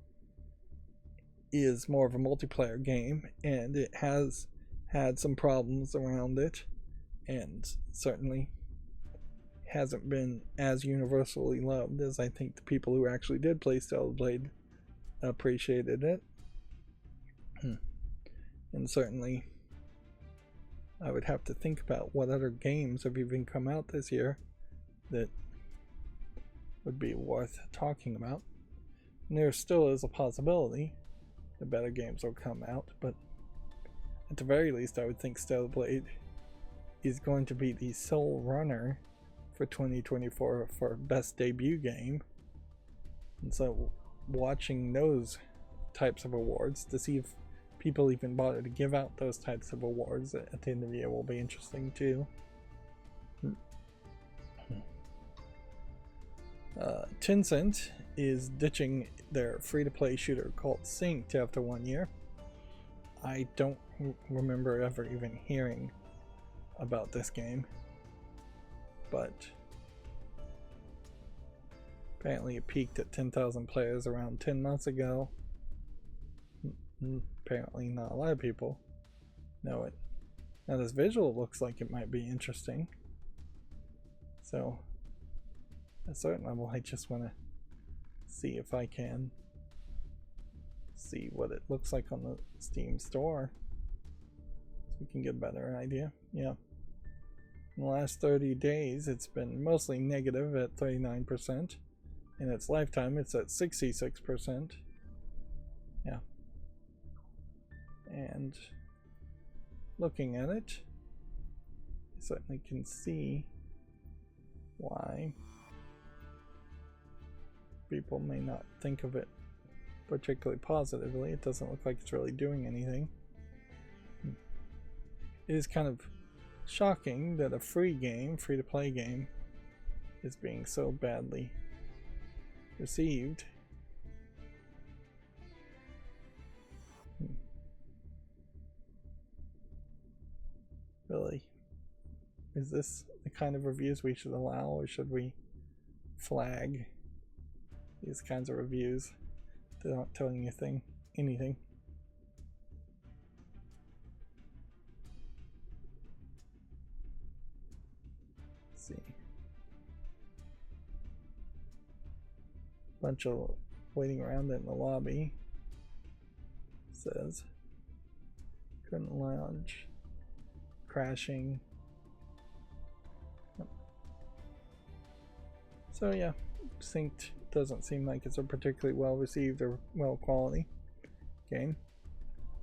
is more of a multiplayer game, and it has had some problems around it, and certainly hasn't been as universally loved as I think the people who actually did play Stellar Blade appreciated it. And certainly I would have to think about what other games have even come out this year that would be worth talking about. And there still is a possibility the better games will come out, but at the very least I would think Stellar Blade is going to be the sole runner for 2024 for best debut game. And so watching those types of awards to see if people even bother to give out those types of awards at the end of the year will be interesting too. Tencent is ditching their free-to-play shooter called Synced after 1 year. I don't remember ever even hearing about this game, but apparently it peaked at 10,000 players around 10 months ago. Apparently not a lot of people know it. Now this visual looks like it might be interesting, so at a certain level I just want to see if I can see what it looks like on the Steam store so we can get a better idea. Yeah, in the last 30 days it's been mostly negative at 39%. In its lifetime it's at 66%. Yeah, and looking at it, you certainly can see why people may not think of it particularly positively. It doesn't look like it's really doing anything. It is kind of shocking that a free to play game is being so badly received. Really, is this the kind of reviews we should allow, or should we flag these kinds of reviews that aren't telling you anything? Let's see. Bunch of waiting around in the lobby. It says couldn't launch, crashing. So yeah, Synced doesn't seem like it's a particularly well received or well quality game.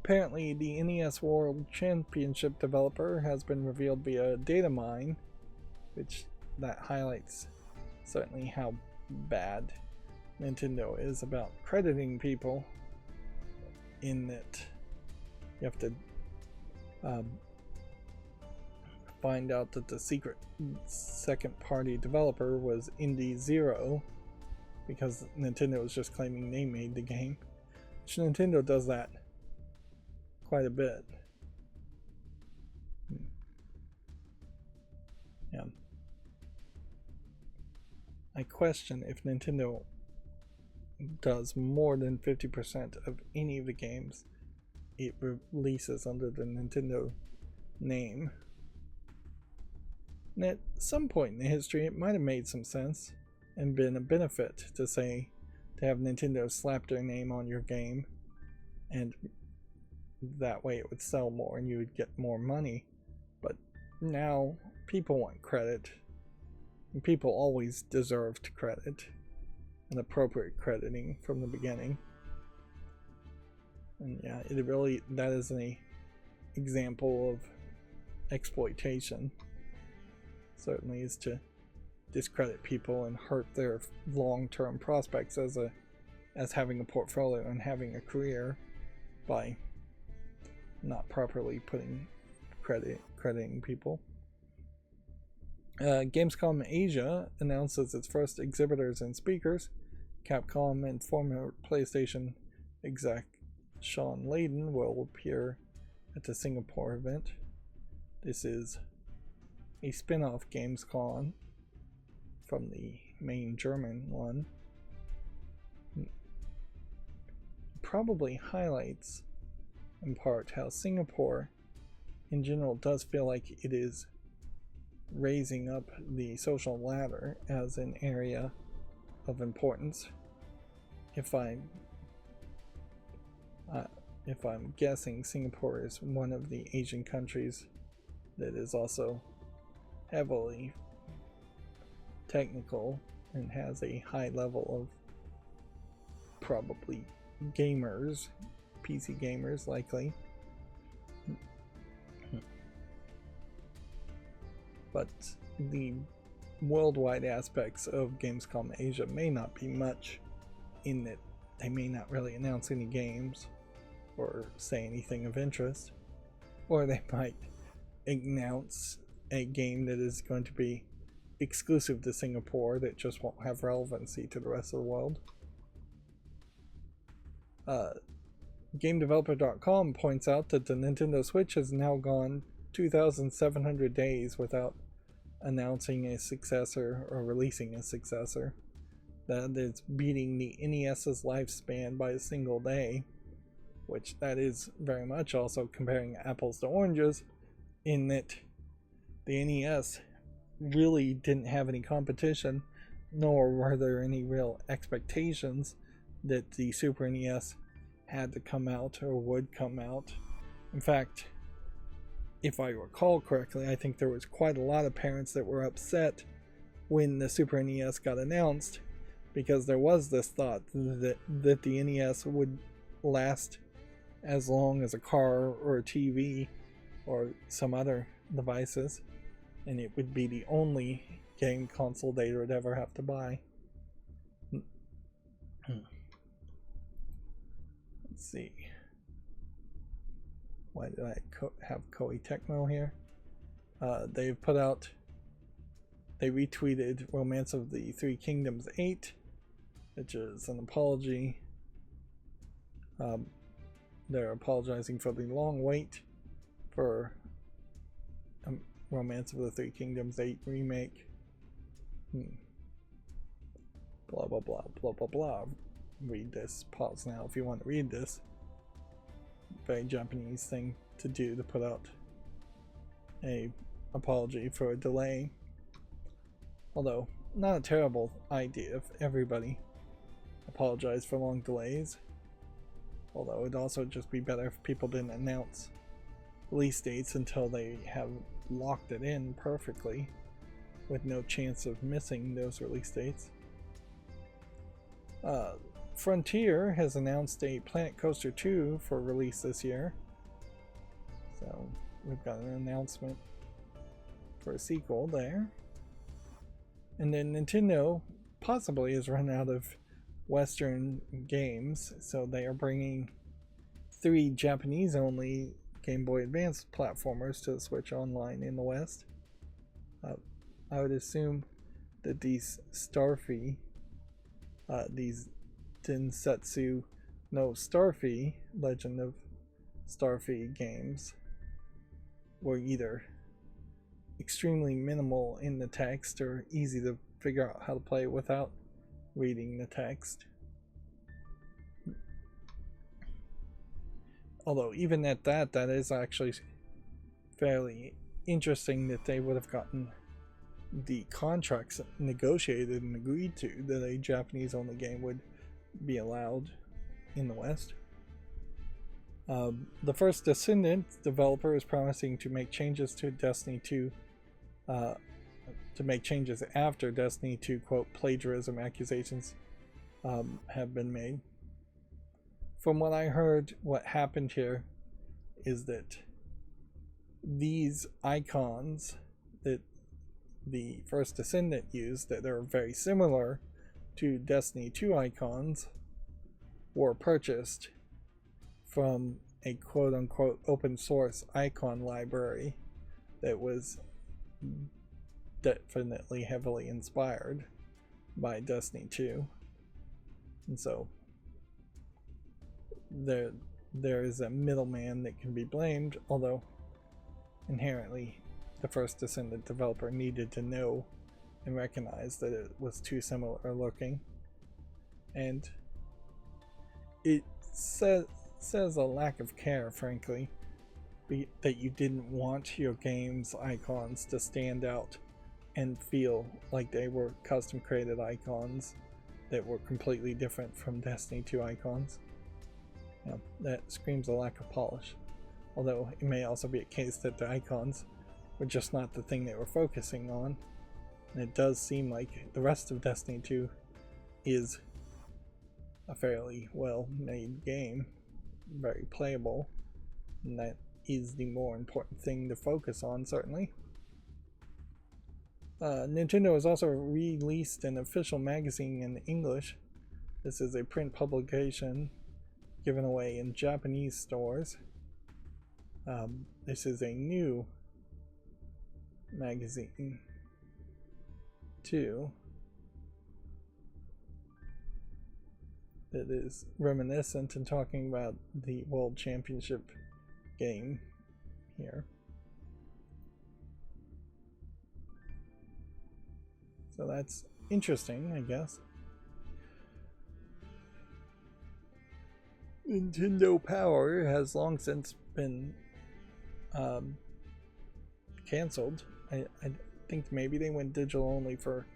Apparently the NES World Championship developer has been revealed via data mine, which that highlights certainly how bad Nintendo is about crediting people, in that you have to find out that the secret second party developer was Indie Zero, because Nintendo was just claiming they made the game, which Nintendo does that quite a bit. Yeah, I question if Nintendo does more than 50% of any of the games it releases under the Nintendo name. And at some point in the history it might have made some sense and been a benefit to have Nintendo slap their name on your game, and that way it would sell more and you would get more money. But now people want credit, and people always deserved credit and appropriate crediting from the beginning. And yeah, that is an example of exploitation. Certainly is to discredit people and hurt their long-term prospects as having a portfolio and having a career by not properly crediting people. Gamescom Asia announces its first exhibitors and speakers. Capcom and former PlayStation exec Sean Layden will appear at the Singapore event. This is a spin-off Gamescom from the main German one. Probably highlights in part how Singapore in general does feel like it is raising up the social ladder as an area of importance. If I'm guessing, Singapore is one of the Asian countries that is also heavily technical and has a high level of probably gamers PC gamers likely. But the worldwide aspects of Gamescom Asia may not be much, in that they may not really announce any games or say anything of interest, or they might announce a game that is going to be exclusive to Singapore that just won't have relevancy to the rest of the world. GameDeveloper.com points out that the Nintendo Switch has now gone 2,700 days without announcing a successor or releasing a successor. That is beating the NES's lifespan by a single day, which that is very much also comparing apples to oranges, in that the NES really didn't have any competition, nor were there any real expectations that the Super NES had to come out or would come out. In fact, if I recall correctly, I think there was quite a lot of parents that were upset when the Super NES got announced, because there was this thought that the NES would last as long as a car or a TV or some other devices, and it would be the only game console they would ever have to buy. Let's see. Why did I have Koei Tecmo here? They retweeted Romance of the Three Kingdoms 8, which is an apology. They're apologizing for the long wait for Romance of the Three Kingdoms 8 remake. Blah blah blah blah blah blah. Read this. Pause now if you want to read this. Very Japanese thing to do, to put out a apology for a delay. Although, not a terrible idea if everybody apologized for long delays. Although it'd also just be better if people didn't announce release dates until they have locked it in perfectly, with no chance of missing those release dates. Frontier has announced a Planet Coaster 2 for release this year. So we've got an announcement for a sequel there. And then Nintendo possibly has run out of Western games, so they are bringing 3 Japanese-only Game Boy Advance platformers to the Switch Online in the West. I would assume that these Starfy, these Densetsu no Starfy, Legend of Starfy games, were either extremely minimal in the text or easy to figure out how to play without reading the text. Although even at that is actually fairly interesting that they would have gotten the contracts negotiated and agreed to that a Japanese only game would be allowed in the West. The First Descendant developer is promising to make changes to Destiny 2 to make changes after Destiny 2 quote plagiarism accusations have been made. From what I heard, what happened here is that these icons that the First Descendant used, that are very similar to Destiny 2 icons, were purchased from a quote-unquote open source icon library that was definitely heavily inspired by Destiny 2. And so there is a middleman that can be blamed, although inherently the First Descendant developer needed to know and recognize that it was too similar looking. And it says a lack of care, frankly, that you didn't want your game's icons to stand out and feel like they were custom created icons that were completely different from Destiny 2 icons. You know, that screams a lack of polish. Although it may also be a case that the icons were just not the thing they were focusing on. And it does seem like the rest of Destiny 2 is a fairly well made game, very playable, and that is the more important thing to focus on, certainly. Nintendo has also released an official magazine in English. This is a print publication given away in Japanese stores. This is a new magazine too that is reminiscent and talking about the World Championship game here. So that's interesting, I guess. Nintendo Power has long since been canceled. I think maybe they went digital only for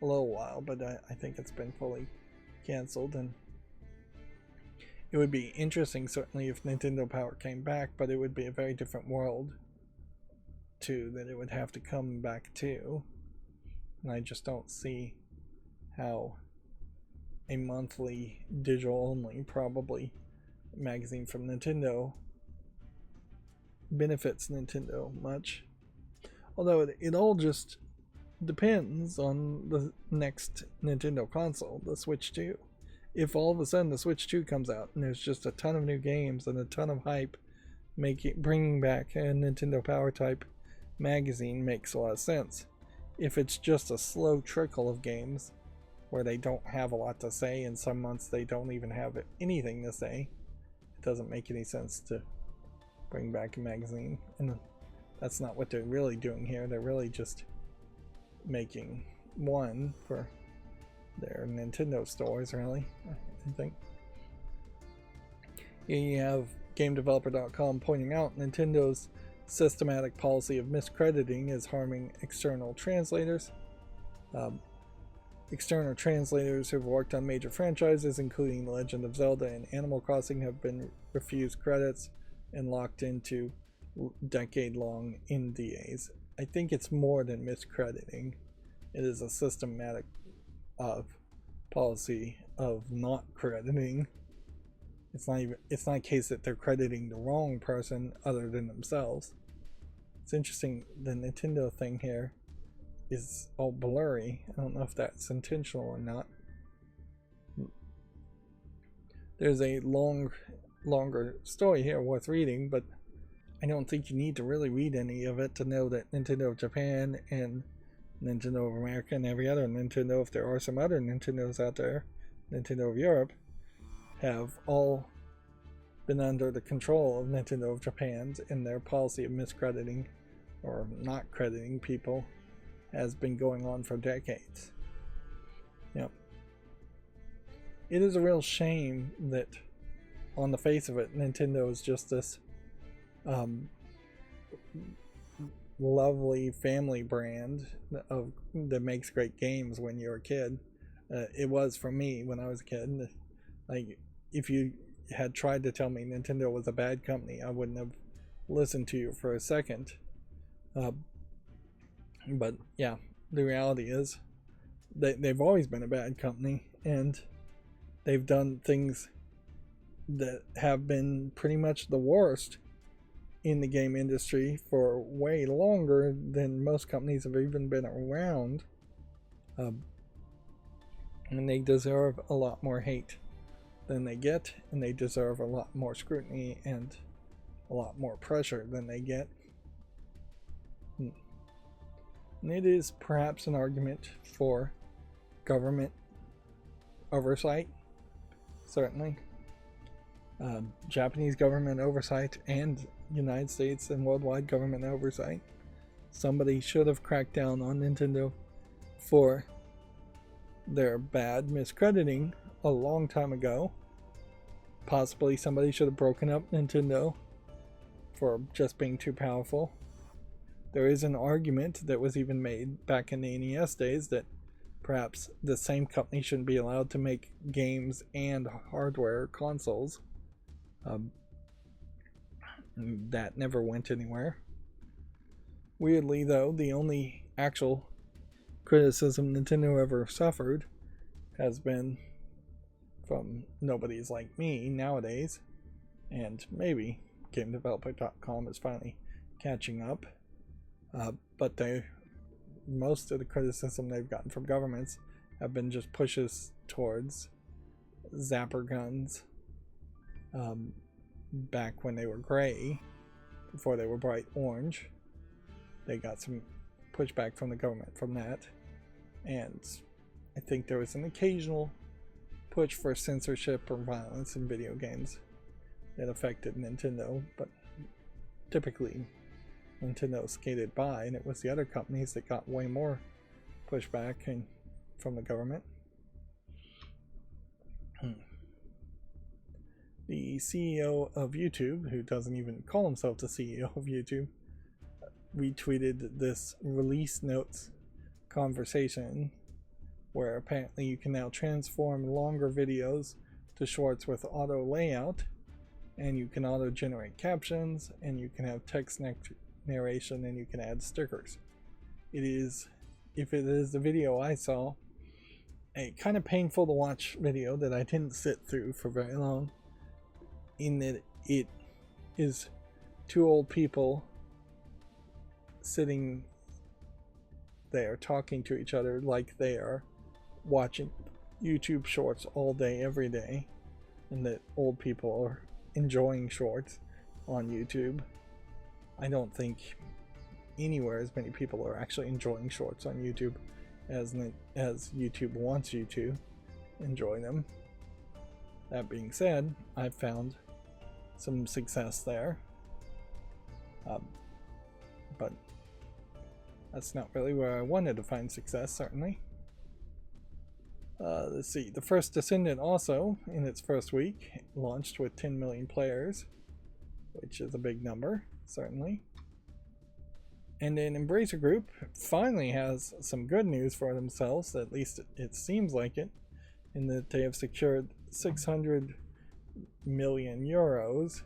a little while, but I think it's been fully canceled, and it would be interesting certainly if Nintendo Power came back, but it would be a very different world too that it would have to come back to, and I just don't see how a monthly digital only probably magazine from Nintendo benefits Nintendo much. Although it all just depends on the next Nintendo console, the Switch 2. If all of a sudden the Switch 2 comes out and there's just a ton of new games and a ton of hype, bringing back a Nintendo Power type magazine makes a lot of sense. If it's just a slow trickle of games where they don't have a lot to say, and some months they don't even have anything to say, it doesn't make any sense to bring back a magazine. And that's not what they're really doing here. They're really just making one for their Nintendo stores, really, I think. Here you have GameDeveloper.com pointing out Nintendo's systematic policy of miscrediting is harming external translators. External translators who have worked on major franchises, including The Legend of Zelda and Animal Crossing, have been refused credits and locked into decade-long NDAs. I think it's more than miscrediting. It is a systematic policy of not crediting. It's not a case that they're crediting the wrong person other than themselves. It's interesting, the Nintendo thing here is all blurry. I don't know if that's intentional or not. There's a longer story here worth reading, but I don't think you need to really read any of it to know that Nintendo of Japan and Nintendo of America and every other Nintendo, if there are some other Nintendos out there, Nintendo of Europe, have all been under the control of Nintendo of Japan, and their policy of miscrediting or not crediting people has been going on for decades. Yep. It is a real shame that on the face of it, Nintendo is just this lovely family brand that makes great games when you're a kid. It was for me when I was a kid. Like, if you had tried to tell me Nintendo was a bad company, I wouldn't have listened to you for a second. But yeah, the reality is they've always been a bad company, and they've done things that have been pretty much the worst in the game industry for way longer than most companies have even been around. And they deserve a lot more hate than they get, and they deserve a lot more scrutiny and a lot more pressure than they get. And it is perhaps an argument for government oversight, certainly. Japanese government oversight and United States and worldwide government oversight. Somebody should have cracked down on Nintendo for their bad miscrediting a long time ago. Possibly somebody should have broken up Nintendo for just being too powerful. There is an argument that was even made back in the NES days that perhaps the same company shouldn't be allowed to make games and hardware consoles. That never went anywhere. Weirdly, though, the only actual criticism Nintendo ever suffered has been from nobodies like me nowadays, and maybe GameDeveloper.com is finally catching up. But most of the criticism they've gotten from governments have been just pushes towards zapper guns back when they were gray, before they were bright orange. They got some pushback from the government from that, and I think there was an occasional push for censorship or violence in video games that affected Nintendo, but typically Nintendo skated by, and it was the other companies that got way more pushback from the government. The CEO of YouTube, who doesn't even call himself the CEO of YouTube, retweeted this release notes conversation where apparently you can now transform longer videos to shorts with auto layout, and you can auto generate captions, and you can have text narration, and you can add stickers. It is, if it is the video I saw, a kind of painful to watch video that I didn't sit through for very long, in that it is two old people sitting there talking to each other like they are watching YouTube shorts all day every day, and that old people are enjoying shorts on YouTube. I don't think anywhere as many people are actually enjoying shorts on YouTube as YouTube wants you to enjoy them. That being said, I've found some success there, but that's not really where I wanted to find success, certainly. Let's see, the first Descendant also, in its first week, launched with 10 million players, which is a big number, certainly. And then Embracer Group finally has some good news for themselves, at least it seems like it, in that they have secured 600 million euros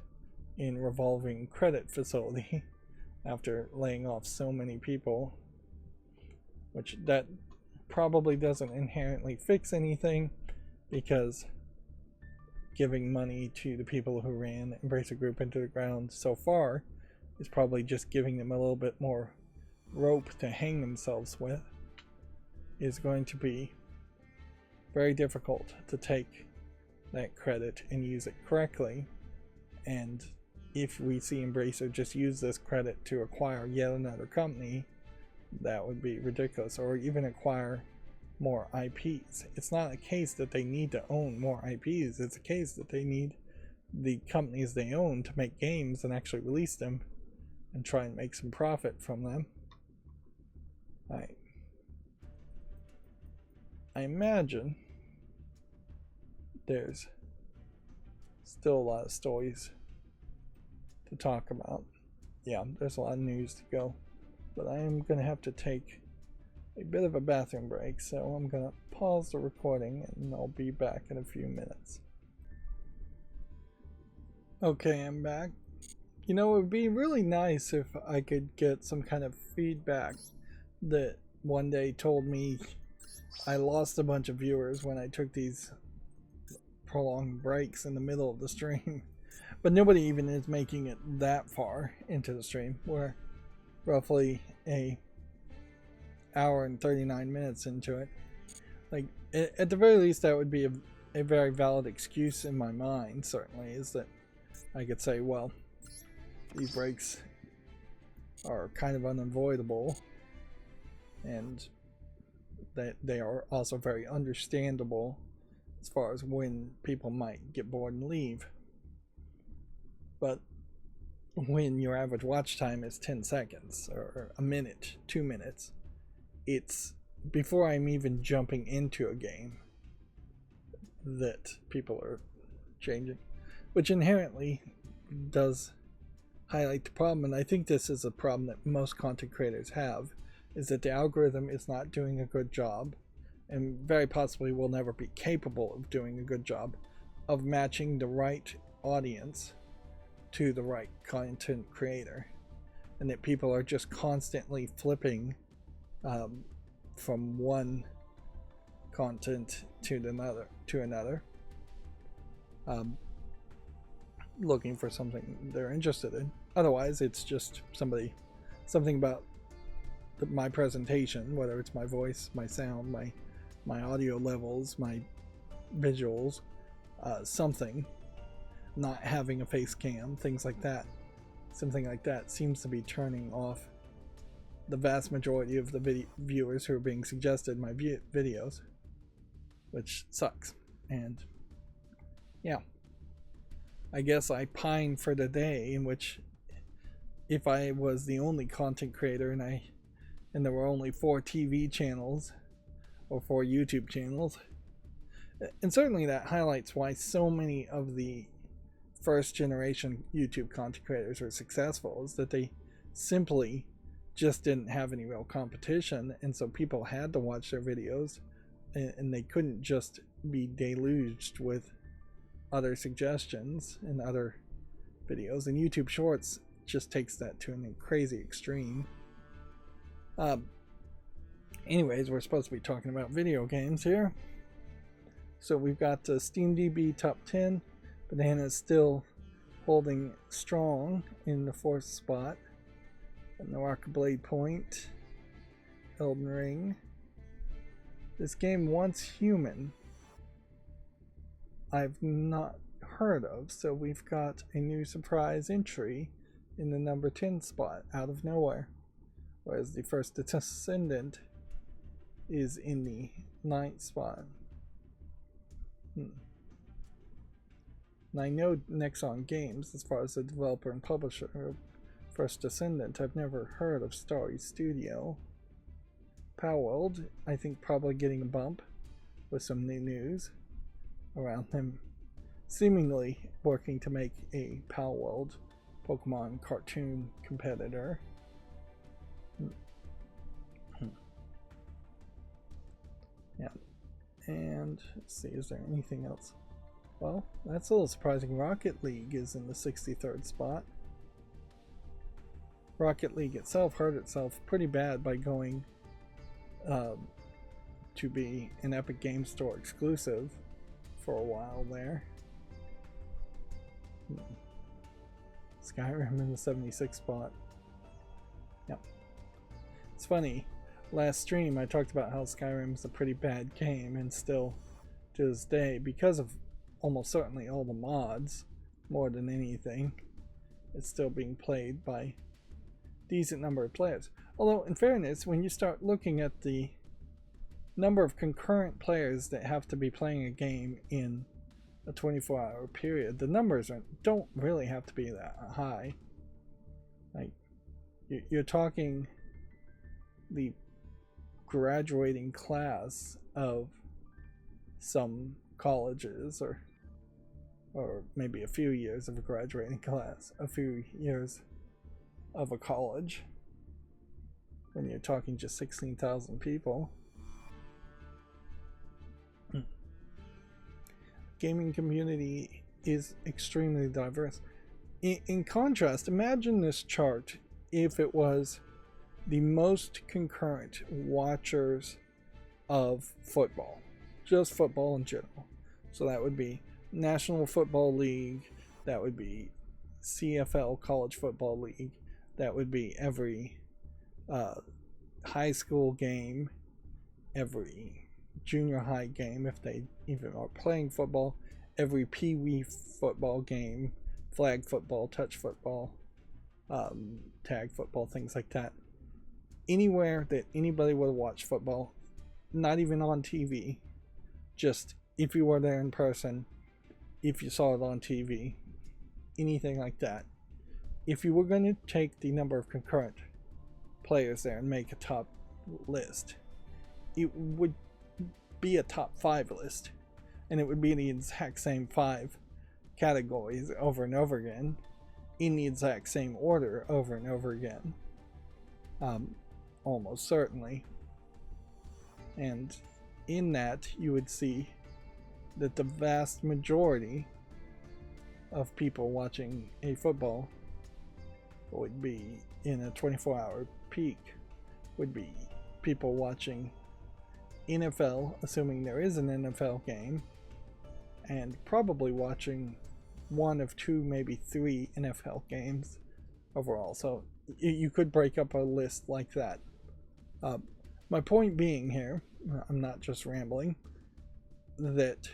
in revolving credit facility after laying off so many people, which that probably doesn't inherently fix anything, because giving money to the people who ran Embracer Group into the ground so far is probably just giving them a little bit more rope to hang themselves with. Is going to be very difficult to take that credit and use it correctly, and if we see Embracer just use this credit to acquire yet another company, that would be ridiculous, or even acquire more IPs. It's not a case that they need to own more IPs, it's a case that they need the companies they own to make games and actually release them and try and make some profit from them. I imagine there's still a lot of stories to talk about. Yeah, there's a lot of news to go, but I am going to have to take a bit of a bathroom break, so I'm going to pause the recording and I'll be back in a few minutes. Okay, I'm back. You know, it would be really nice if I could get some kind of feedback that one day told me I lost a bunch of viewers when I took these prolonged breaks in the middle of the stream. But nobody even is making it that far into the stream. We're roughly a hour and 39 minutes into it. Like, at the very least, that would be a very valid excuse in my mind, certainly, is that I could say, well, these breaks are kind of unavoidable, and that they are also very understandable as far as when people might get bored and leave. But when your average watch time is 10 seconds or a minute, 2 minutes, it's before I'm even jumping into a game that people are changing, which inherently does highlight the problem. And I think this is a problem that most content creators have, is that the algorithm is not doing a good job, and very possibly will never be capable of doing a good job of matching the right audience to the right content creator, and that people are just constantly flipping from one content to another. looking for something they're interested in. Otherwise, it's just something about my presentation, whether it's my voice, my sound, my audio levels, my visuals, something, not having a face cam, things like that. Something like that seems to be turning off the vast majority of the viewers who are being suggested my videos, which sucks. And yeah, I guess I pine for the day in which, if I was the only content creator and there were only 4 TV channels or 4 YouTube channels. And certainly that highlights why so many of the first generation YouTube content creators were successful, is that they simply just didn't have any real competition, and so people had to watch their videos, and they couldn't just be deluged with other suggestions and other videos. And YouTube Shorts just takes that to a crazy extreme. Anyways, we're supposed to be talking about video games here. So we've got SteamDB Top 10. Banana's still holding strong in the 4th spot. And the Rockblade Point. Elden Ring. This game, Once Human, I've not heard of, so we've got a new surprise entry in the number 10 spot out of nowhere. Whereas the First Descendant is in the 9th spot. And I know Nexon Games, as far as the developer and publisher of First Descendant, I've never heard of Starry Studio. Palworld, I think, probably getting a bump with some new news around them seemingly working to make a Palworld Pokemon cartoon competitor. Yeah. And let's see, is there anything else? Well, that's a little surprising. Rocket League is in the 63rd spot. Rocket League itself hurt itself pretty bad by going to be an Epic Games Store exclusive for a while there. Skyrim in the 76th spot. Yep. It's funny, last stream I talked about how Skyrim's a pretty bad game, and still to this day, because of almost certainly all the mods, more than anything, it's still being played by a decent number of players. Although, in fairness, when you start looking at the number of concurrent players that have to be playing a game in a 24-hour period, the numbers don't really have to be that high. Like, you're talking the graduating class of some colleges, or maybe a few years of a graduating class, a few years of a college, when you're talking just 16,000 people. Gaming community is extremely diverse. In contrast, imagine this chart if it was the most concurrent watchers of football, just football in general. So that would be National Football League, that would be CFL, College Football League, that would be every high school game, every junior high game, if they even are playing football, every pee-wee football game, flag football, touch football, tag football, things like that. Anywhere that anybody would watch football, not even on TV, just if you were there in person, if you saw it on TV, anything like that. If you were going to take the number of concurrent players there and make a top list, it would be a top 5 list, and it would be the exact same 5 categories over and over again, in the exact same order over and over again, almost certainly. And in that, you would see that the vast majority of people watching a football would be in a 24-hour peak, would be people watching NFL, assuming there is an NFL game, and probably watching one of two, maybe three NFL games overall. So you could break up a list like that. My point being here, I'm not just rambling, that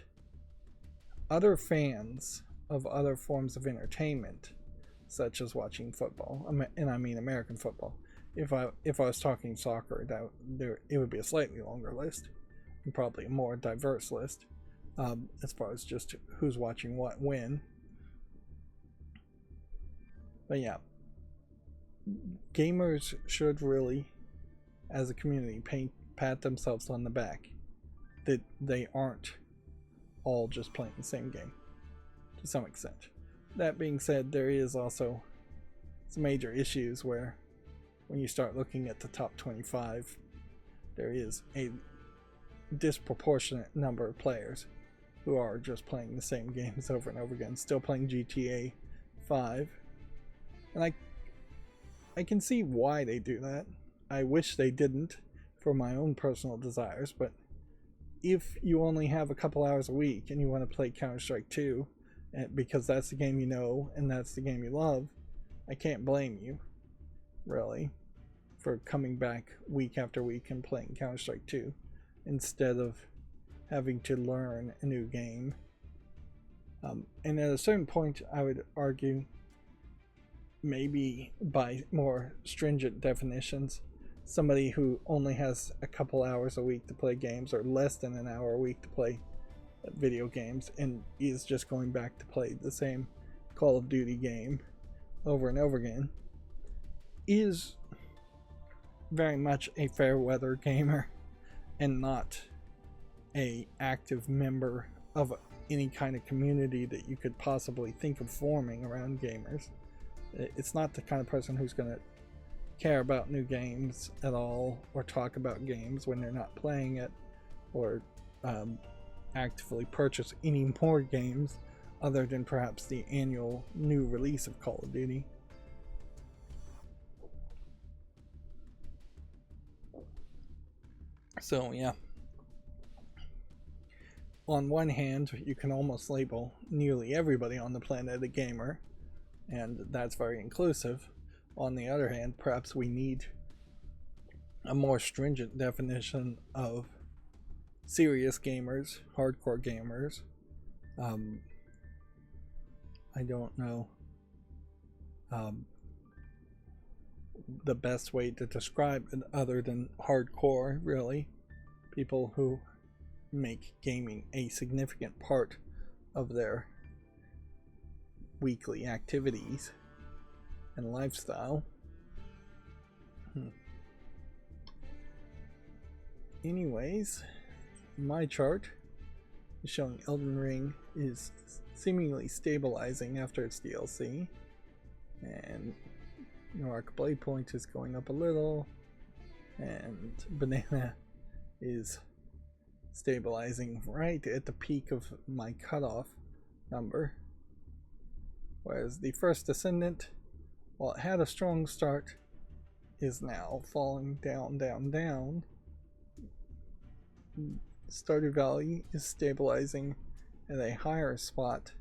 other fans of other forms of entertainment, such as watching football, and I mean American football. If I was talking soccer, it would be a slightly longer list, and probably a more diverse list, as far as just who's watching what when. But yeah, gamers should really, as a community, pat themselves on the back that they aren't all just playing the same game to some extent. That being said, there is also some major issues where when you start looking at the top 25, there is a disproportionate number of players who are just playing the same games over and over again, still playing GTA 5. And I can see why they do that. I wish they didn't for my own personal desires, but if you only have a couple hours a week and you want to play Counter-Strike 2 because that's the game you know and that's the game you love, I can't blame you, really, for coming back week after week and playing Counter-Strike 2 instead of having to learn a new game. And at a certain point, I would argue, maybe by more stringent definitions, somebody who only has a couple hours a week to play games, or less than an hour a week to play video games, and is just going back to play the same Call of Duty game over and over again, is very much a fair weather gamer and not a active member of any kind of community that you could possibly think of forming around gamers. It's not the kind of person who's going to care about new games at all, or talk about games when they're not playing it, or actively purchase any more games other than perhaps the annual new release of Call of Duty. So yeah, on one hand, you can almost label nearly everybody on the planet a gamer, and that's very inclusive. On the other hand, perhaps we need a more stringent definition of serious gamers, hardcore gamers. I don't know the best way to describe it other than hardcore, really. People who make gaming a significant part of their weekly activities and lifestyle. Anyways, my chart is showing Elden Ring is seemingly stabilizing after its DLC, and Arc Blade Point is going up a little, and Banana is stabilizing right at the peak of my cutoff number, whereas the First Ascendant, while it had a strong start, is now falling down. Stardew Valley is stabilizing at a higher spot.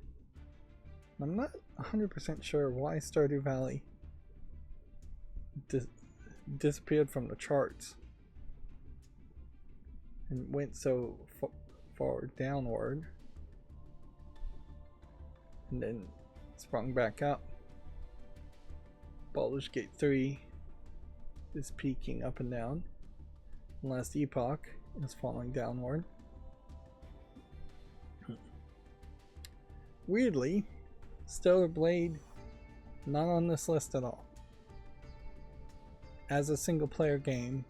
I'm not 100% sure why Stardew Valley disappeared from the charts and went so far downward and then sprung back up. Baldur's Gate 3 is peaking up and down. Last Epoch is falling downward. Weirdly, Stellar Blade not on this list at all. As a single player game,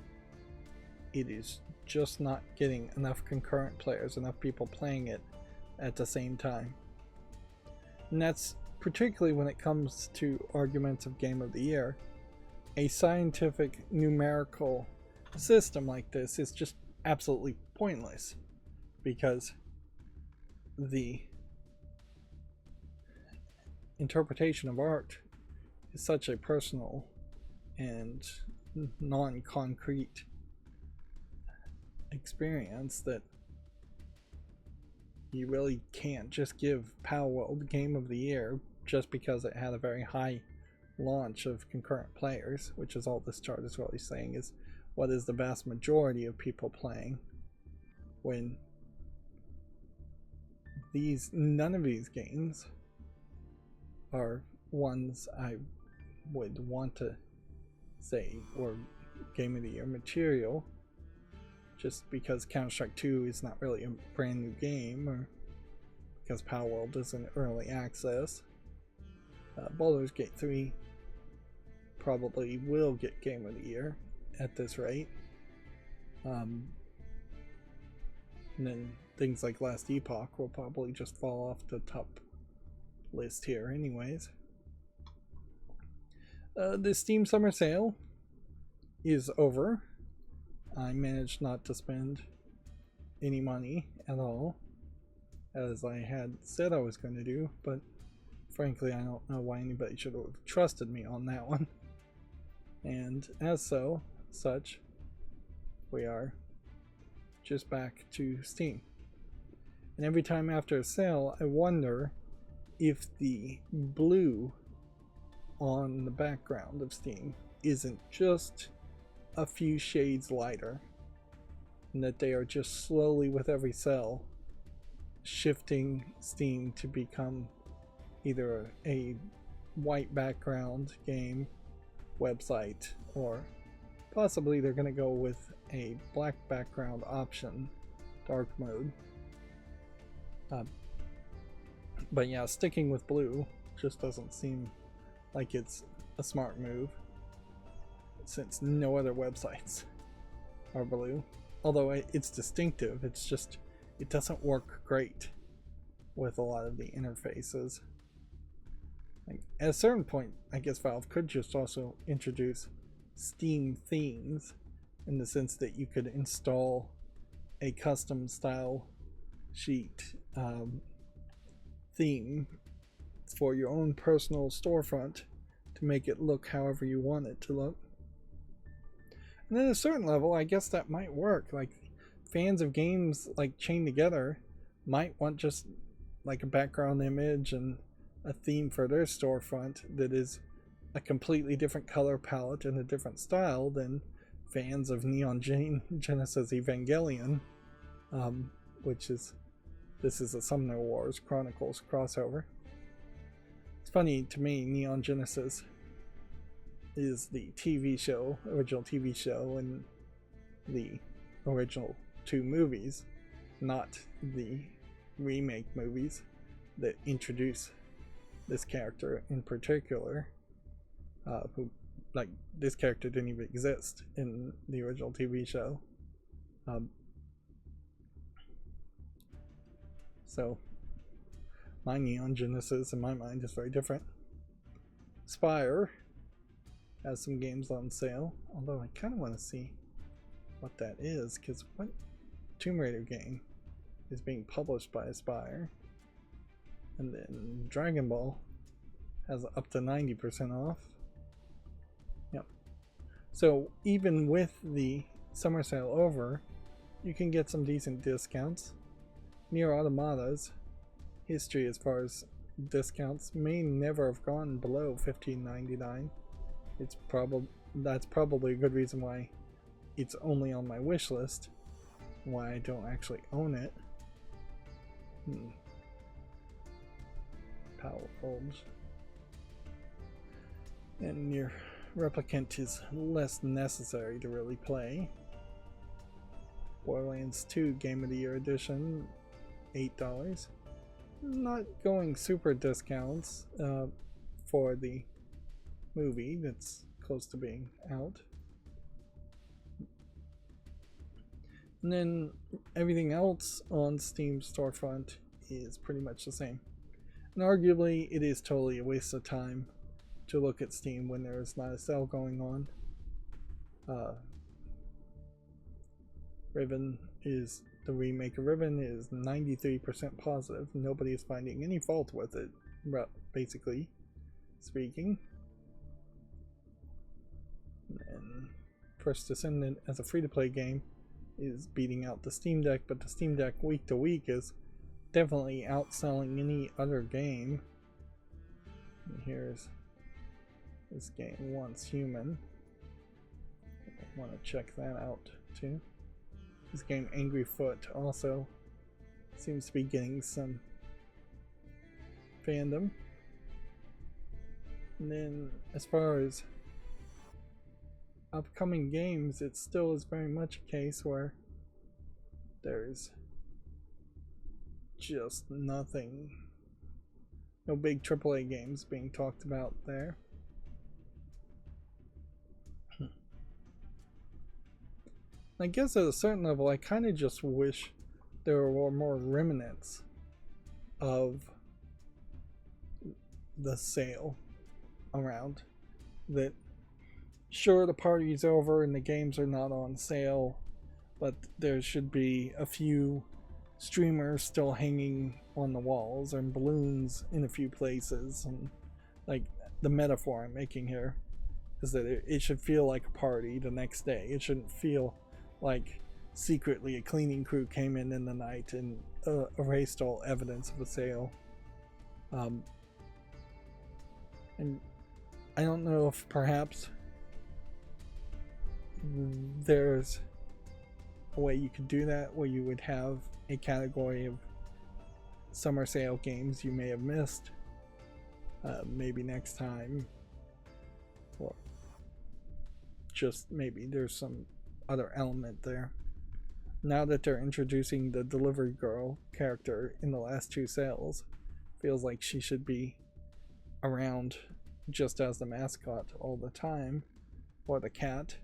it is just not getting enough concurrent players, enough people playing it at the same time. And that's particularly when it comes to arguments of Game of the Year. A scientific numerical system like this is just absolutely pointless, because the interpretation of art is such a personal and non-concrete experience that you really can't just give Palworld Game of the Year just because it had a very high launch of concurrent players, which is all this chart is really saying, is what is the vast majority of people playing, when none of these games are ones I would want to say were Game of the Year material, just because Counter-Strike 2 is not really a brand new game, or because Palworld is in early access. Baldur's Gate 3 probably will get Game of the Year at this rate. And then things like Last Epoch will probably just fall off the top list here anyways. The Steam Summer Sale is over. I managed not to spend any money at all, as I had said I was going to do, but frankly I don't know why anybody should have trusted me on that one. And as such, we are just back to Steam. And every time after a sale, I wonder if the blue on the background of Steam isn't just a few shades lighter, and that they are just slowly, with every sale, shifting Steam to become either a white background game website, or possibly they're going to go with a black background option, dark mode. But yeah, sticking with blue just doesn't seem like it's a smart move, since no other websites are blue. Although it's distinctive, it's just, it doesn't work great with a lot of the interfaces. Like, at a certain point, I guess Valve could just also introduce Steam themes, in the sense that you could install a custom style sheet theme for your own personal storefront to make it look however you want it to look. And then at a certain level, I guess that might work. Like, fans of games like Chained Together might want just like a background image and a theme for their storefront that is a completely different color palette and a different style than fans of Neon Genesis Evangelion, which is, this is a Summoner Wars Chronicles crossover. It's funny to me, Neon Genesis is the TV show, original TV show, and the original 2 movies, not the remake movies that introduce this character in particular, who, like, this character didn't even exist in the original TV show. So my Neon Genesis in my mind is very different. Spire has some games on sale, although I kind of want to see what that is, because what Tomb Raider game is being published by Aspire? And then Dragon Ball has up to 90% off. Yep. So even with the summer sale over, you can get some decent discounts. Nier Automata's history as far as discounts may never have gone below $15.99. That's probably a good reason why it's only on my wish list, why I don't actually own it. Palworld. And your Replicant is less necessary to really play. Borderlands 2 Game of the Year Edition, $8. Not going super discounts for the movie that's close to being out. And then everything else on Steam storefront is pretty much the same. And arguably it is totally a waste of time to look at Steam when there is not a sale going on. Riven is, the remake of Riven is 93% positive. Nobody is finding any fault with it, basically speaking. And First Descendant as a free-to-play game is beating out the Steam Deck, but the Steam Deck week to week is definitely outselling any other game. And here's this game, Once Human. I want to check that out too. This game, Angry Foot, also seems to be getting some fandom. And then as far as upcoming games, it still is very much a case where there's just nothing, no big AAA games being talked about there. I guess at a certain level, I kind of just wish there were more remnants of the sale around. That sure, the party's over and the games are not on sale, but there should be a few streamers still hanging on the walls and balloons in a few places. And like the metaphor I'm making here is that it should feel like a party the next day. It shouldn't feel like secretly a cleaning crew came in the night and erased all evidence of a sale. And I don't know if perhaps there's a way you could do that where you would have a category of summer sale games you may have missed, maybe next time, or just maybe there's some other element there. Now that they're introducing the delivery girl character in the last two sales, feels like she should be around just as the mascot all the time, or the cat.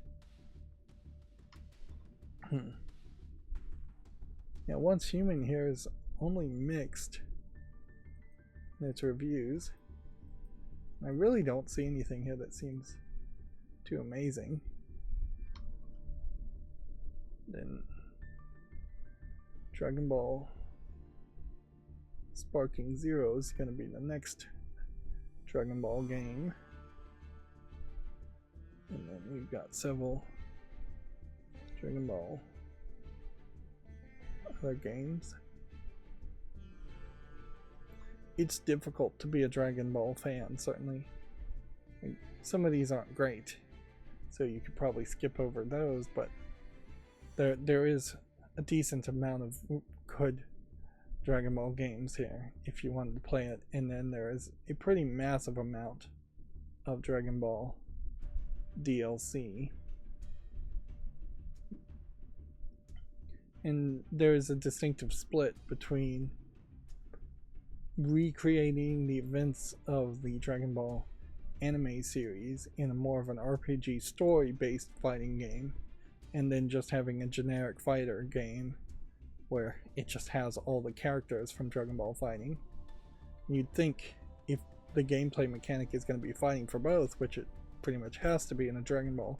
Yeah, Once Human here is only mixed in its reviews. I really don't see anything here that seems too amazing. Then Dragon Ball Sparking Zero is going to be the next Dragon Ball game. And then we've got several Dragon Ball other games. It's difficult to be a Dragon Ball fan, certainly. Some of these aren't great, so you could probably skip over those, but there is a decent amount of good Dragon Ball games here if you wanted to play it. And then there is a pretty massive amount of Dragon Ball DLC. And there is a distinctive split between recreating the events of the Dragon Ball anime series in a more of an RPG story-based fighting game, and then just having a generic fighter game where it just has all the characters from Dragon Ball fighting. You'd think if the gameplay mechanic is going to be fighting for both, which it pretty much has to be in a Dragon Ball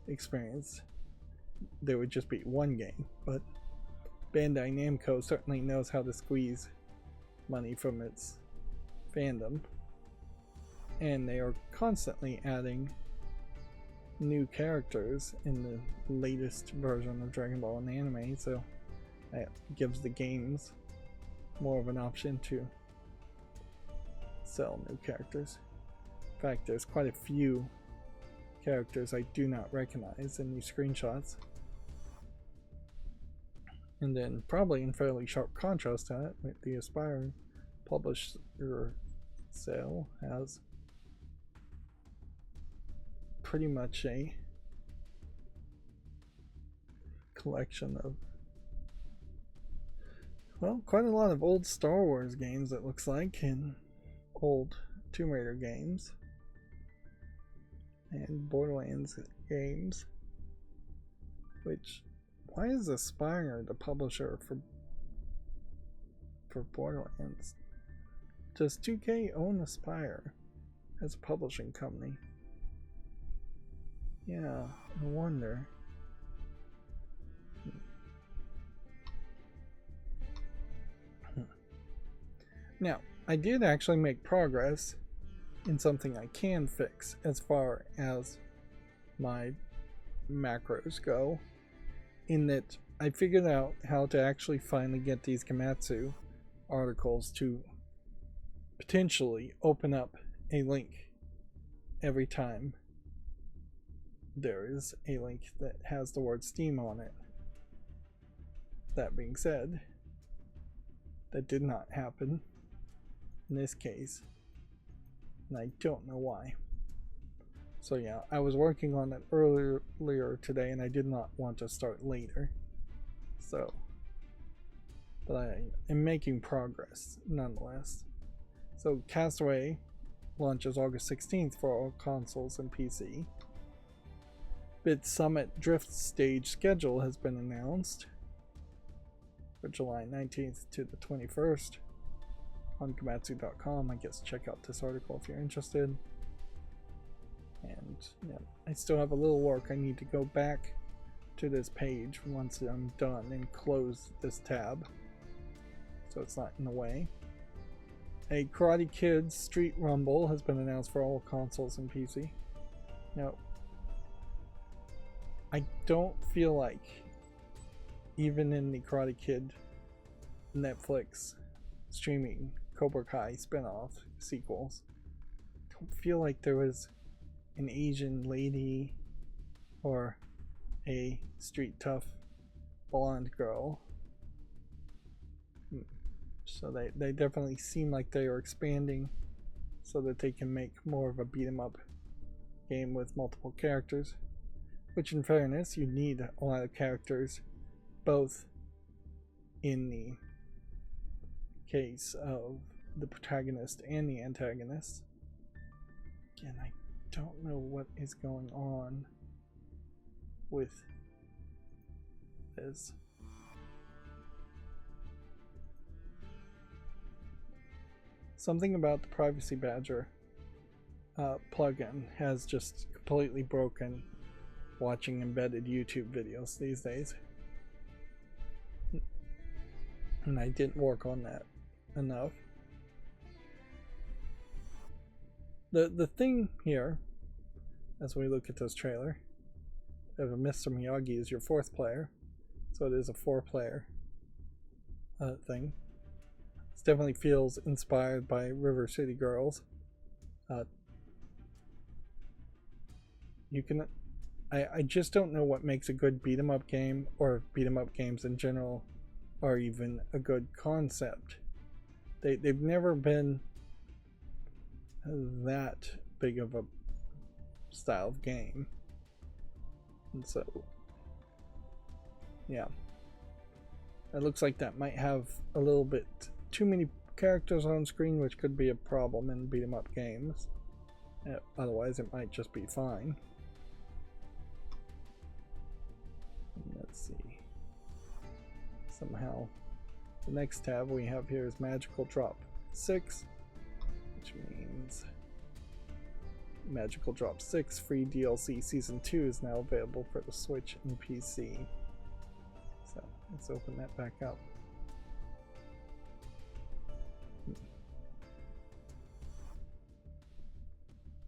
experience, there would just be one game. But Bandai Namco certainly knows how to squeeze money from its fandom, and they are constantly adding new characters in the latest version of Dragon Ball in the anime, so that gives the games more of an option to sell new characters. In fact, there's quite a few characters I do not recognize in these screenshots. And then, probably in fairly sharp contrast to that, the Aspire publisher sale has pretty much a collection of, well, quite a lot of old Star Wars games, it looks like, and old Tomb Raider games and Borderlands games. Which, why is Aspire the publisher for Borderlands? Does 2K own Aspire as a publishing company? Yeah, I wonder. Now, I did actually make progress in something I can fix as far as my macros go, in that I figured out how to actually finally get these Gematsu articles to potentially open up a link every time there is a link that has the word Steam on it. That being said, that did not happen in this case, and I don't know why. So yeah, I was working on it earlier today, and I did not want to start later. So, but I am making progress nonetheless. So Castaway launches August 16th for all consoles and PC. Bit Summit Drift stage schedule has been announced for July 19th to the 21st on Komatsu.com. I guess check out this article if you're interested. And yeah, I still have a little work. I need to go back to this page once I'm done and close this tab so it's not in the way. A Karate Kid Street Rumble has been announced for all consoles and PC. Now, I don't feel like even in the Karate Kid Netflix streaming Cobra Kai spin-off sequels, I don't feel like there was an Asian lady or a street tough blonde girl. So they definitely seem like they are expanding so that they can make more of a beat 'em up game with multiple characters, which in fairness you need a lot of characters, both in the case of the protagonist and the antagonist. And I don't know what is going on with this. Something about the Privacy Badger plugin has just completely broken watching embedded YouTube videos these days. And I didn't work on that enough. The thing here, as we look at this trailer, of Mr. Miyagi is your fourth player, so it is a 4-player thing. This definitely feels inspired by River City Girls. You can, I just don't know what makes a good beat 'em up game, or beat 'em up games in general are even a good concept. They've never been that big of a style of game, and so yeah, it looks like that might have a little bit too many characters on screen, which could be a problem in beat 'em up games. Otherwise it might just be fine. Let's see, somehow the next tab we have here is Magical Drop 6, which means Magical Drop 6 free DLC Season 2 is now available for the Switch and PC. So let's open that back up.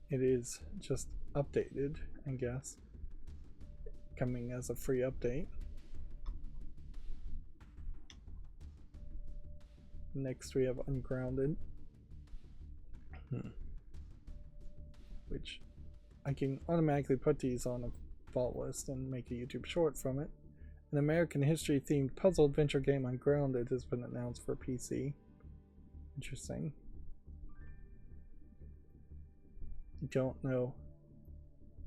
It is just updated, I guess, coming as a free update. Next we have Ungrounded, which I can automatically put these on a fault list and make a YouTube short from it. An American history themed puzzle adventure game, Ungrounded, has been announced for PC. Interesting. I don't know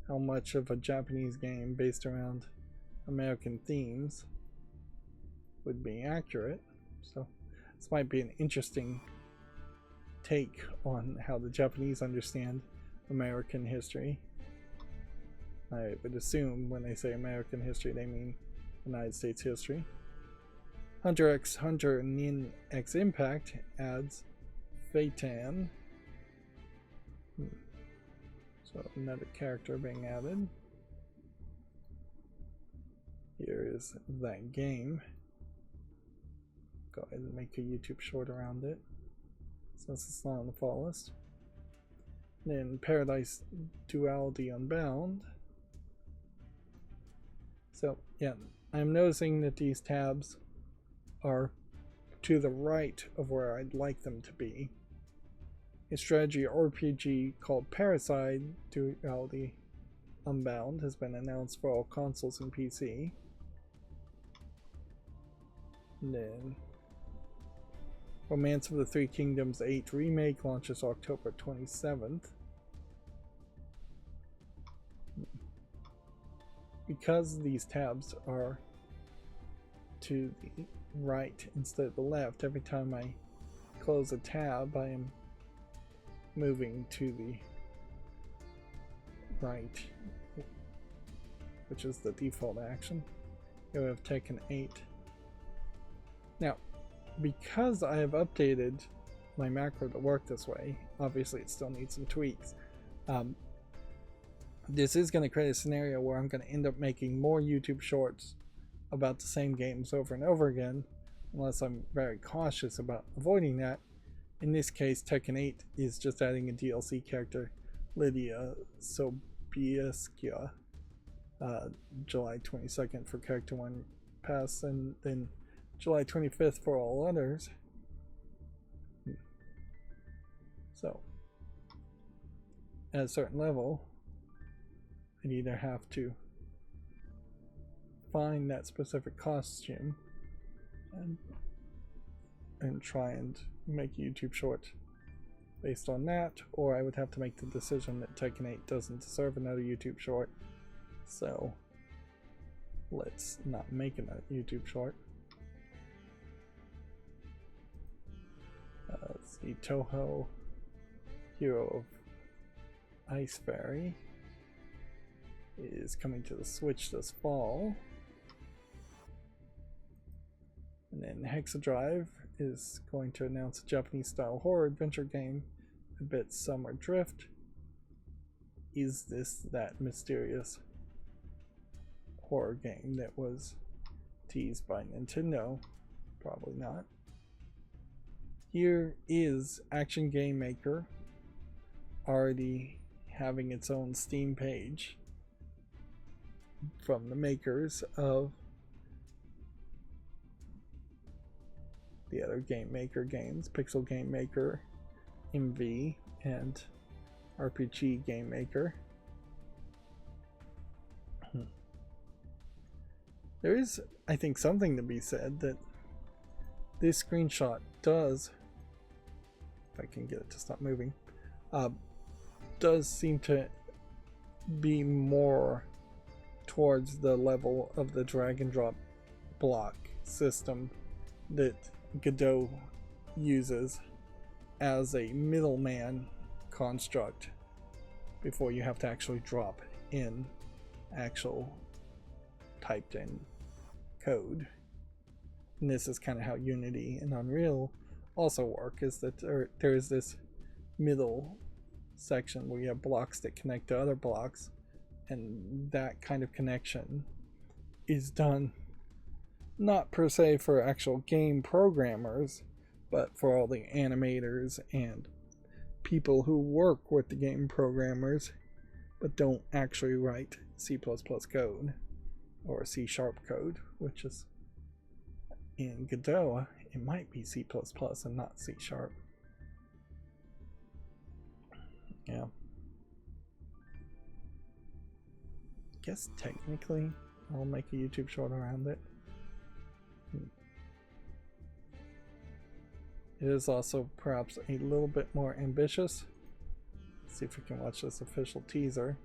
how much of a Japanese game based around American themes would be accurate, so this might be an interesting take on how the Japanese understand American history. I would assume when they say American history they mean United States history. Hunter x Hunter Nin X Impact adds Phaeton. So another character being added. Here is that game. Go ahead and make a YouTube short around it, since it's not on the fall list. Then Paradise Duality Unbound. So yeah, I'm noticing that these tabs are to the right of where I'd like them to be. A strategy RPG called Parasite Duality Unbound has been announced for all consoles and PC. And then Romance of the Three Kingdoms 8 Remake launches October 27th. Because these tabs are to the right instead of the left, every time I close a tab I am moving to the right, which is the default action. Here we have Tekken 8. Now, because I have updated my macro to work this way, obviously it still needs some tweaks. This is going to create a scenario where I'm going to end up making more YouTube shorts about the same games over and over again, unless I'm very cautious about avoiding that. In this case, Tekken 8 is just adding a DLC character, Lydia Sobieska, July 22nd for Character 1 Pass, and then July 25th for all others. So, at a certain level, I'd either have to find that specific costume and try and make a YouTube short based on that, or I would have to make the decision that Tekken 8 doesn't deserve another YouTube short, so let's not make another YouTube short. Let's see, Toho Hero of Ice Fairy is coming to the Switch this fall. And then Hexadrive is going to announce a Japanese style horror adventure game, A Bit Summer Drift. Is this that mysterious horror game that was teased by Nintendo? Probably not. Here is Action Game Maker already having its own Steam page from the makers of the other Game Maker games, Pixel Game Maker, MV, and RPG Game Maker. There is, I think, something to be said that this screenshot does, if I can get it to stop moving, does seem to be more towards the level of the drag and drop block system that Godot uses as a middleman construct before you have to actually drop in actual typed in code. And this is kind of how Unity and Unreal also work, is that there is this middle section where you have blocks that connect to other blocks, and that kind of connection is done not per se for actual game programmers, but for all the animators and people who work with the game programmers but don't actually write C++ code or C# code, which is in Godot it might be C++ and not C#. Yeah. I guess technically I'll make a YouTube short around it. It is also perhaps a little bit more ambitious. Let's see if we can watch this official teaser,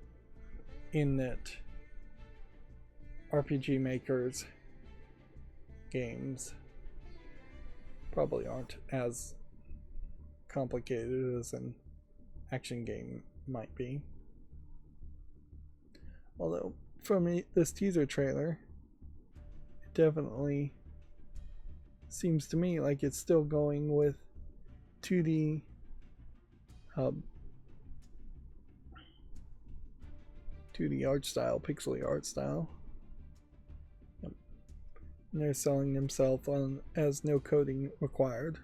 in that RPG Maker's games probably aren't as complicated as an action game might be. Although, from this teaser trailer, it definitely seems to me like it's still going with 2D 2D art style, pixely art style. Yep. And they're selling themselves on as no coding required.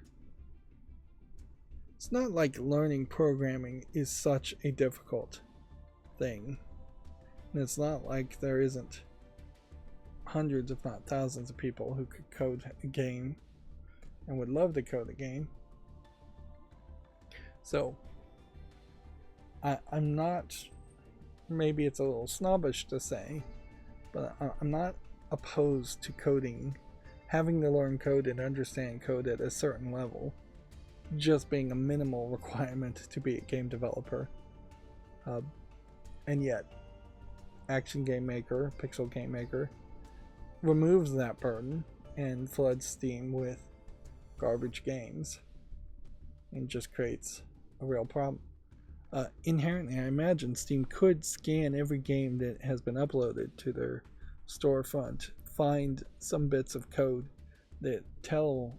It's not like learning programming is such a difficult thing. And it's not like there isn't hundreds if not thousands of people who could code a game. and would love to code a game. So I'm not, maybe it's a little snobbish to say, but I'm not opposed to coding, having to learn code and understand code at a certain level, just being a minimal requirement to be a game developer. And yet, Action Game Maker, Pixel Game Maker, removes that burden and floods Steam with garbage games and just creates a real problem. Inherently, I imagine Steam could scan every game that has been uploaded to their storefront, find some bits of code that tell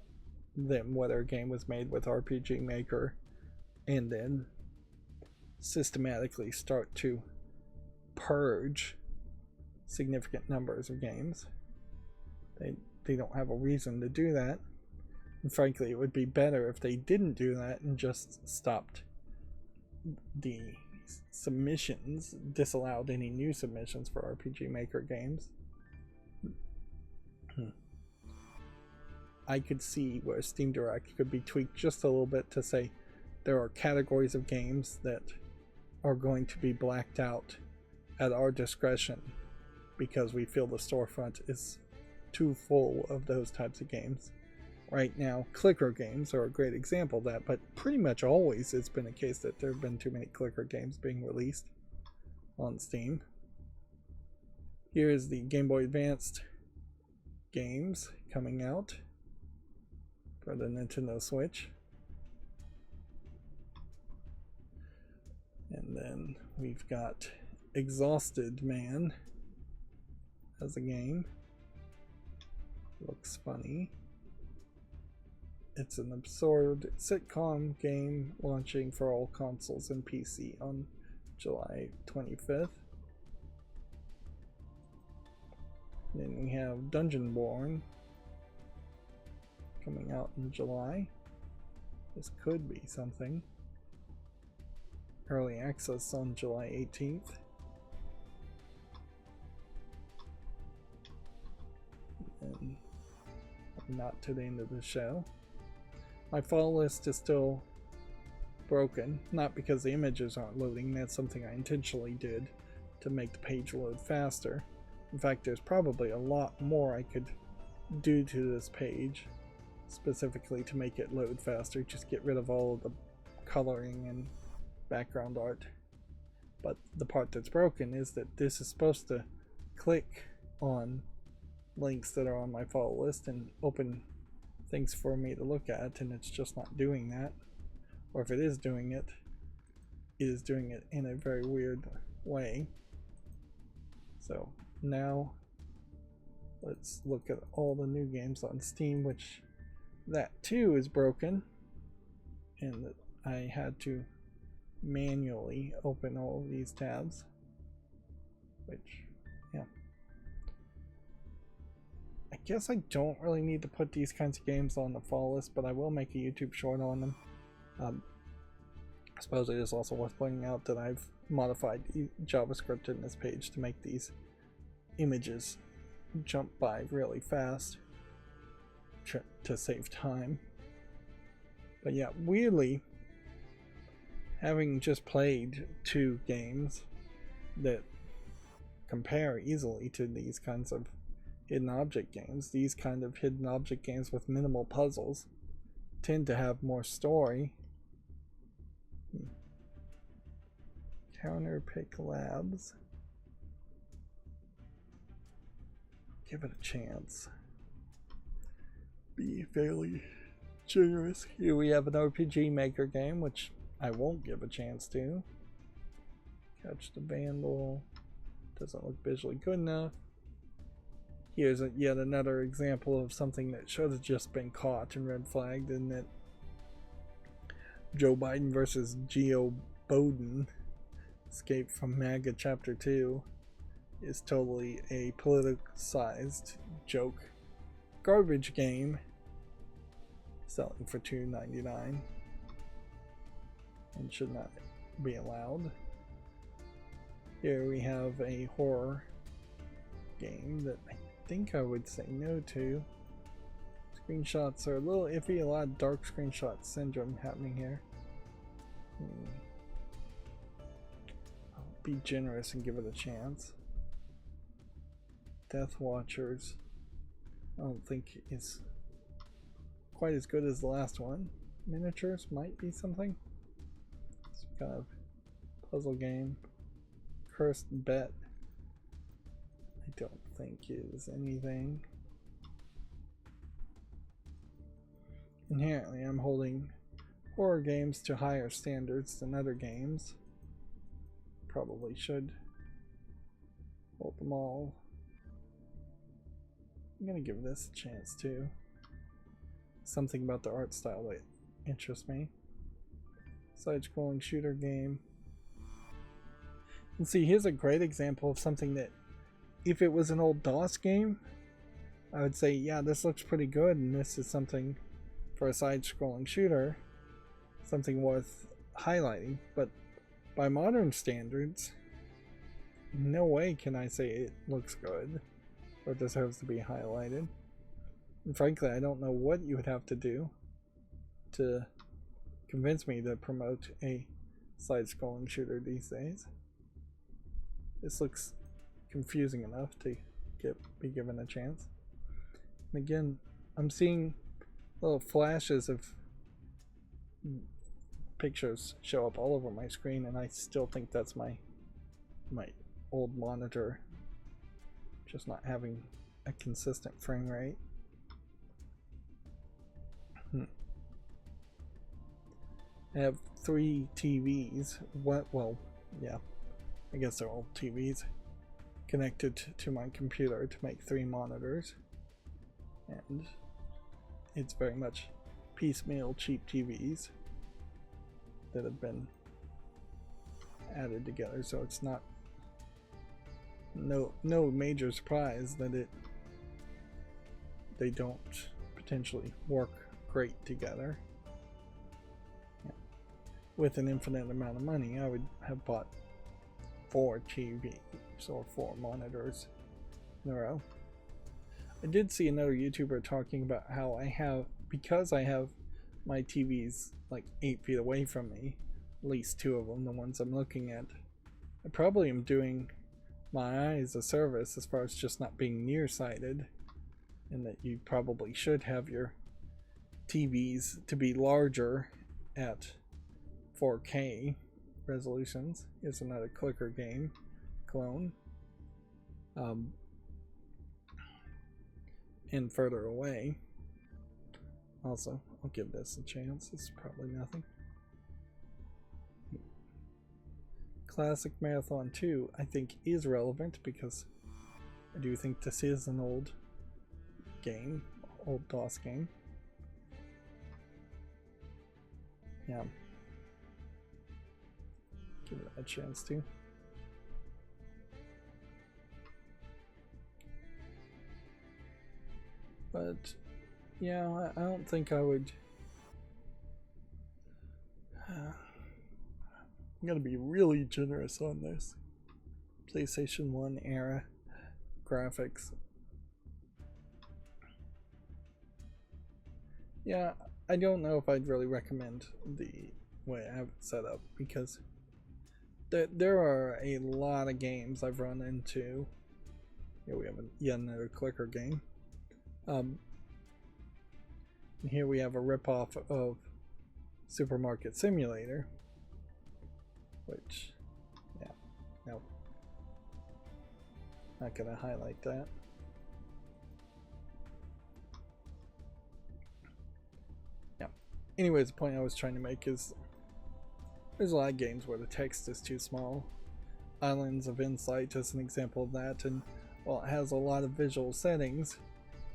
them whether a game was made with RPG Maker, and then systematically start to purge significant numbers of games. They don't have a reason to do that, and frankly it would be better if they didn't do that and just stopped the submissions, disallowed any new submissions for RPG Maker games. I could see where Steam Direct could be tweaked just a little bit to say there are categories of games that are going to be blacked out at our discretion because we feel the storefront is too full of those types of games. Right now, clicker games are a great example of that, but pretty much always it's been a case that there have been too many clicker games being released on Steam. Here is the Game Boy Advanced games coming out for the Nintendo Switch. And then we've got Exhausted Man as a game. Looks funny. It's an absurd sitcom game launching for all consoles and PC on July 25th. Then we have Dungeonborn coming out in July. This could be something. Early access on July 18th. And not to the end of the show. My fall list is still broken, not because the images aren't loading, that's something I intentionally did to make the page load faster. In fact, there's probably a lot more I could do to this page, specifically to make it load faster, just get rid of all of the coloring and background art. But the part that's broken is that this is supposed to click on links that are on my follow list and open things for me to look at, and it's just not doing that. Or if it is doing it, it is doing it in a very weird way. So now let's look at all the new games on Steam, which that too is broken, and I had to manually open all of these tabs, which, yeah. I guess I don't really need to put these kinds of games on the fall list, but I will make a YouTube short on them. I suppose it is also worth pointing out that I've modified JavaScript in this page to make these images jump by really fast to save time. But yeah, weirdly, having just played two games that compare easily to these kinds of hidden object games, these kind of hidden object games with minimal puzzles tend to have more story. Counterpick Labs. Give it a chance. Be fairly generous. Here we have an RPG Maker game, which I won't give a chance to. Catch the Vandal. Doesn't look visually good enough. Here's yet another example of something that should have just been caught and red flagged, in that Joe Biden versus Geo Bowden, Escape from MAGA Chapter 2, is totally a politicized joke garbage game selling for $2.99 and should not be allowed. Here we have a horror game that I think I would say no to. It's Screenshots are a little iffy, a lot of dark screenshot syndrome happening here. I'll be generous and give it a chance. Death Watchers, I don't think is quite as good as the last one. Miniatures might be something. Some kind of puzzle game. Cursed Bet, I don't think is anything. Inherently, I'm holding horror games to higher standards than other games. Probably should hold them all. I'm gonna give this a chance too. Something about the art style that interests me. Side-scrolling shooter game. And see, here's a great example of something that, if it was an old DOS game, I would say, yeah, this looks pretty good, and this is something for a side-scrolling shooter, something worth highlighting. But by modern standards, no way can I say it looks good or deserves to be highlighted. And frankly, I don't know what you would have to do to convince me to promote a side-scrolling shooter these days. This looks confusing enough to be given a chance. And again, I'm seeing little flashes of pictures show up all over my screen, and I still think that's my old monitor just not having a consistent frame rate. I have 3 TVs. Well, yeah, I guess they're old TVs connected to my computer to make 3 monitors, and it's very much piecemeal cheap TVs that have been added together, so it's not no major surprise that they don't potentially work great together. With an infinite amount of money, I would have bought 4 TVs or 4 monitors in a row. I did see another YouTuber talking about how because I have my TVs like 8 feet away from me, at least 2 of them, the ones I'm looking at, I probably am doing my eyes a service as far as just not being nearsighted, and that you probably should have your TVs to be larger at 4K resolutions. Here's another clicker game clone. And further away. Also, I'll give this a chance. It's probably nothing. Classic Marathon 2, I think, is relevant because I do think this is an old game, old DOS game. Yeah. Give it a chance to. But yeah, I don't think I would. I'm gonna be really generous on this. PlayStation 1 era graphics. Yeah, I don't know if I'd really recommend the way I have it set up, because there are a lot of games I've run into. Here we have yet another clicker game. And here we have a ripoff of Supermarket Simulator, which, yeah, no, not gonna highlight that. Yeah. Anyways, the point I was trying to make is there's a lot of games where the text is too small. Islands of Insight is an example of that, and while it has a lot of visual settings,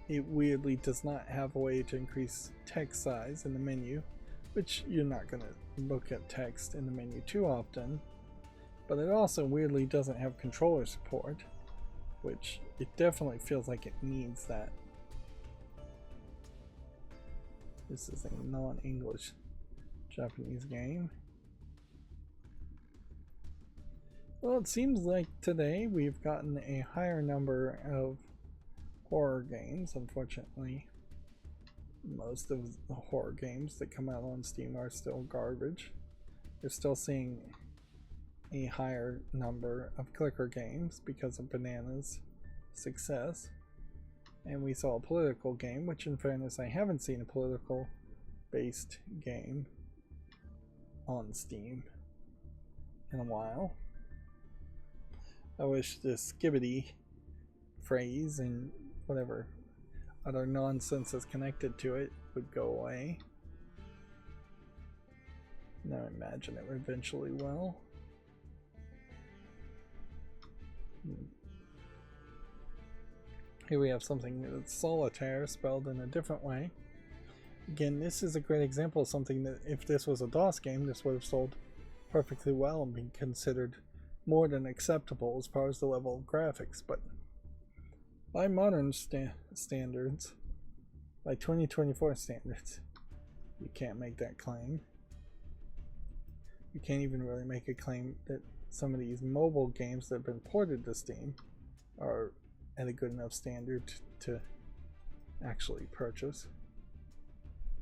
it weirdly does not have a way to increase text size in the menu, which you're not going to look at text in the menu too often. But it also weirdly doesn't have controller support, which it definitely feels like it needs that. This is a non-English Japanese game. Well, it seems like today we've gotten a higher number of horror games, unfortunately. most of the horror games that come out on Steam are still garbage. You're still seeing a higher number of clicker games because of Banana's success. And we saw a political game, which in fairness I haven't seen a political based game on Steam in a while. I wish the skibbity phrase and whatever other nonsense is connected to it would go away. Now I imagine it eventually will. Here we have something that's solitaire spelled in a different way. Again, this is a great example of something that if this was a DOS game, this would have sold perfectly well and been considered more than acceptable as far as the level of graphics, but by modern standards, by 2024 standards, you can't make that claim. You can't even really make a claim that some of these mobile games that have been ported to Steam are at a good enough standard to actually purchase.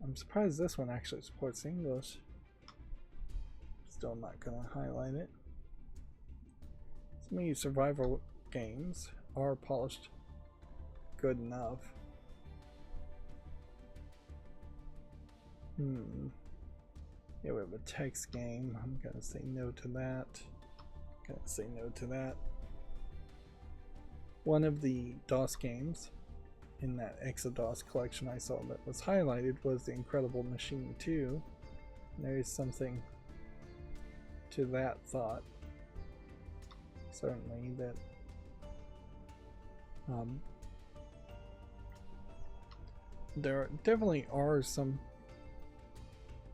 I'm surprised this one actually supports English. Still not gonna highlight it. Some of these survival games are polished good enough. Yeah, we have a text game. I'm gonna say no to that. Gonna say no to that. One of the DOS games in that Exodus collection I saw that was highlighted was The Incredible Machine 2. And there is something to that thought. Certainly that there definitely are some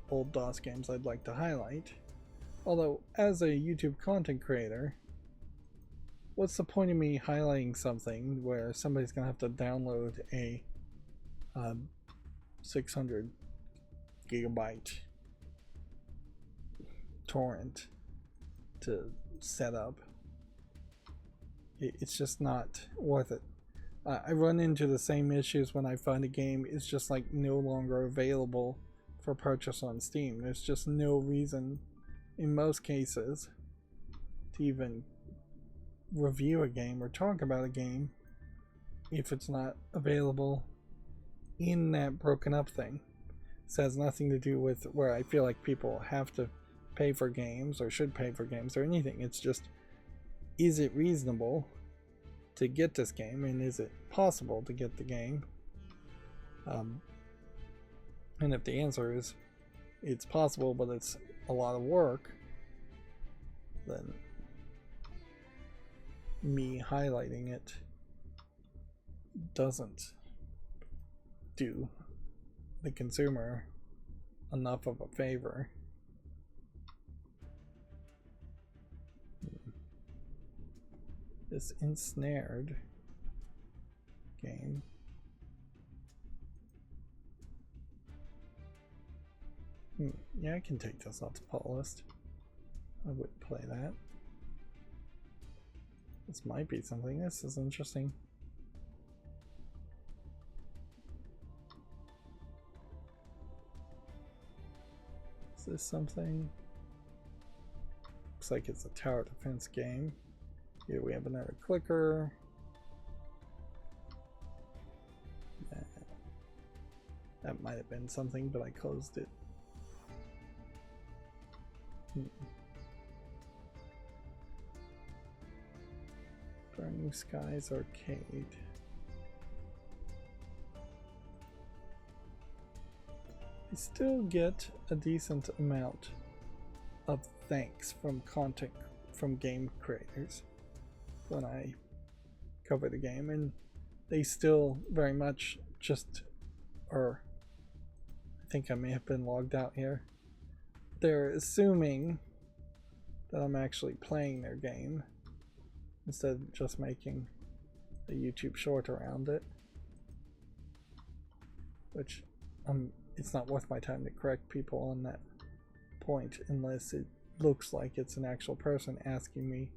old DOS games I'd like to highlight. Although, as a YouTube content creator, what's the point of me highlighting something where somebody's gonna have to download a 600 gigabyte torrent to set up? It's just not worth it. I run into the same issues when I find a game is just like no longer available for purchase on Steam. There's just no reason in most cases to even review a game or talk about a game if it's not available in that broken up thing. This has nothing to do with where I feel like people have to pay for games or should pay for games or anything. It's just, is it reasonable to get this game, and is it possible to get the game? And if the answer is it's possible but it's a lot of work, then me highlighting it doesn't do the consumer enough of a favor. This Ensnared game. Yeah, I can take this off the pull list. I would play that. This might be something. This is interesting. Is this something? Looks like it's a tower defense game. Here we have another clicker. That might have been something, but I closed it. Burning Skies Arcade. I still get a decent amount of thanks from content from game creators when I cover the game, and they still very much just are, I think I may have been logged out here, they're assuming that I'm actually playing their game instead of just making a YouTube short around it, which it's not worth my time to correct people on that point unless it looks like it's an actual person asking me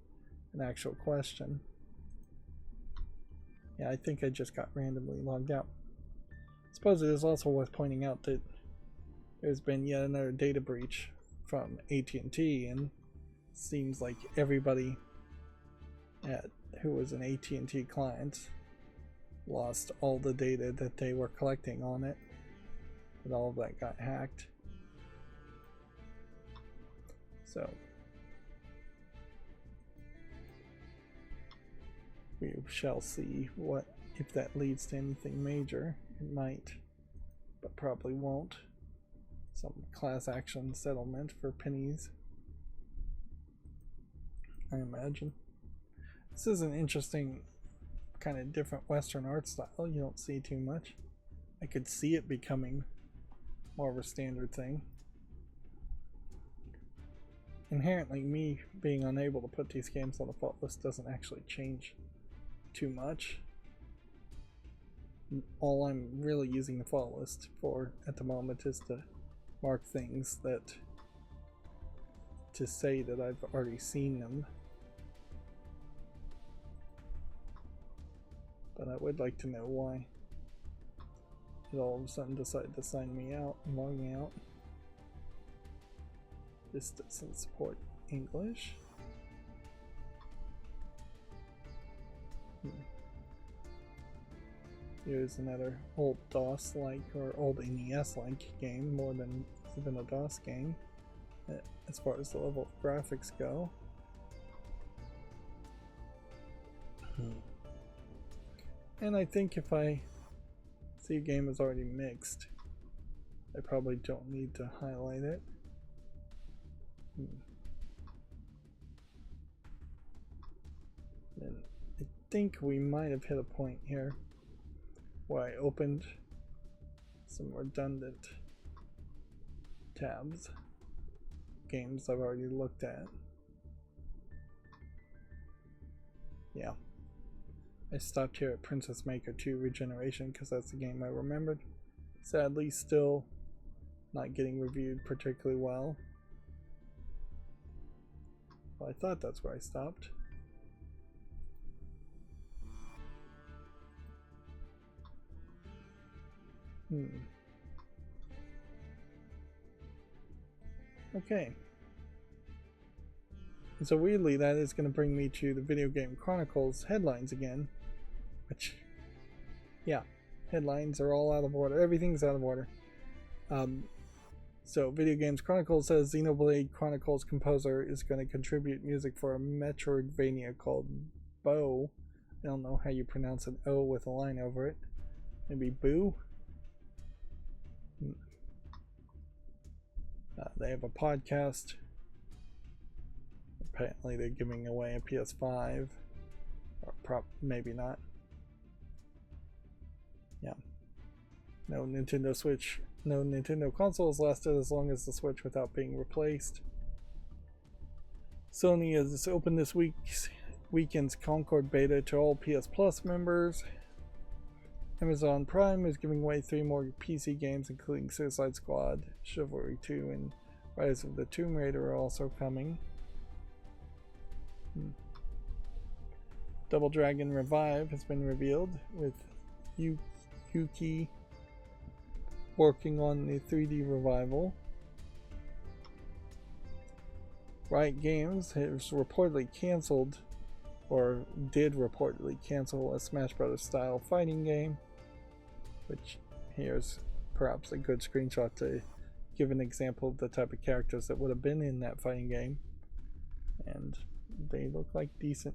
an actual question. Yeah, I think I just got randomly logged out. suppose it is also worth pointing out that there's been yet another data breach from AT&T, and seems like everybody who was an AT&T client lost all the data that they were collecting on it, and all of that got hacked. So we shall see what if that leads to anything major. It might, but probably won't. Some class action settlement for pennies, I imagine. This is an interesting kind of different Western art style. You don't see too much. I could see it becoming more of a standard thing. Inherently, me being unable to put these games on the fault list doesn't actually change too much. All I'm really using the fault list for at the moment is to mark things to say that I've already seen them. But I would like to know why it all of a sudden decided to sign me out and log me out. This doesn't support English. Here's another old DOS-like or old NES-like game, more than even a DOS game, as far as the level of graphics go. And I think if I see a game is already mixed, I probably don't need to highlight it. And I think we might have hit a point here where I opened some redundant tabs, games I've already looked at. Yeah. I stopped here at Princess Maker 2 Regeneration because that's the game I remembered. Sadly, still not getting reviewed particularly well. Well, I thought that's where I stopped. Okay. And so weirdly, that is going to bring me to the Video Game Chronicles headlines again. Which, yeah, headlines are all out of order. Everything's out of order. So Video Games Chronicles says Xenoblade Chronicles composer is going to contribute music for a Metroidvania called Bo. I don't know how you pronounce an O with a line over it. Maybe Boo? They have a podcast. Apparently they're giving away a PS5. Or maybe not. Yeah. No Nintendo Switch. No Nintendo consoles lasted as long as the Switch without being replaced. Sony has opened this weekend's Concord beta to all PS Plus members. Amazon Prime is giving away 3 more PC games, including Suicide Squad, Chivalry 2, and Rise of the Tomb Raider are also coming. Double Dragon Revive has been revealed, with Yuki working on the 3D revival. Riot Games has reportedly canceled, or did reportedly cancel, a Smash Bros. Style fighting game, which here's perhaps a good screenshot to give an example of the type of characters that would have been in that fighting game. And they look like decent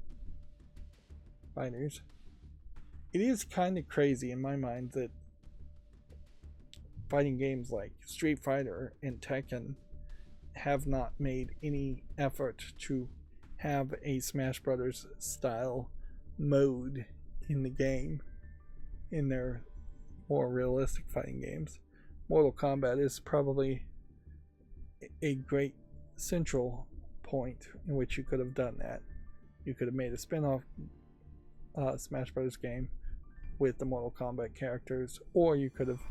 fighters. It is kind of crazy in my mind that fighting games like Street Fighter and Tekken have not made any effort to have a Smash Brothers style mode in the game in their more realistic fighting games. Mortal Kombat is probably a great central point in which you could have done that. You could have made a spin-off Smash Brothers game with the Mortal Kombat characters, or you could have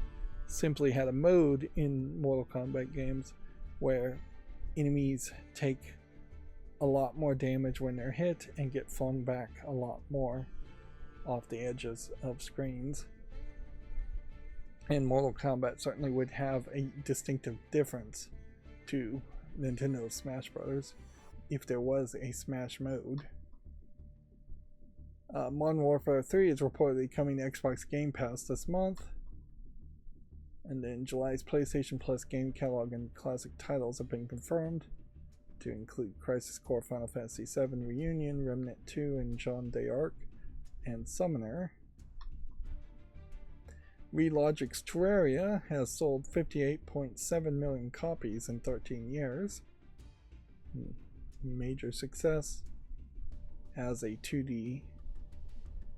simply had a mode in Mortal Kombat games where enemies take a lot more damage when they're hit and get flung back a lot more off the edges of screens. And Mortal Kombat certainly would have a distinctive difference to Nintendo's Smash Bros. If there was a Smash mode. Modern Warfare 3 is reportedly coming to Xbox Game Pass this month. And then July's PlayStation Plus game catalog and classic titles have been confirmed to include Crisis Core, Final Fantasy VII Reunion, Remnant 2, and Jeanne d'Arc, and Summoner. Relogic's Terraria has sold 58.7 million copies in 13 years. Major success as a 2D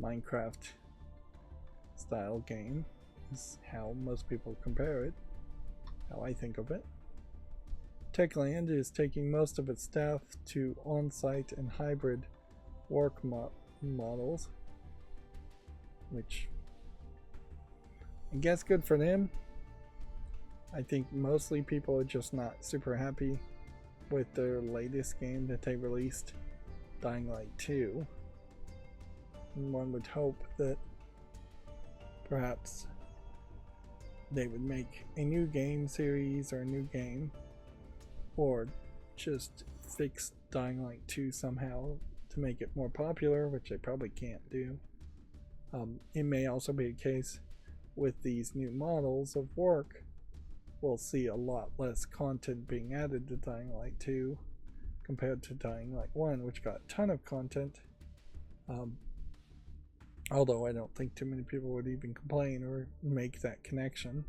Minecraft style game is how most people compare it, how I think of it. Techland is taking most of its staff to on-site and hybrid work models, which I guess good for them. I think mostly people are just not super happy with their latest game that they released, Dying Light 2. And one would hope that perhaps they would make a new game series or a new game, or just fix Dying Light 2 somehow to make it more popular, which they probably can't do. It may also be a case with these new models of work, we'll see a lot less content being added to Dying Light 2 compared to Dying Light 1, which got a ton of content. Although I don't think too many people would even complain or make that connection.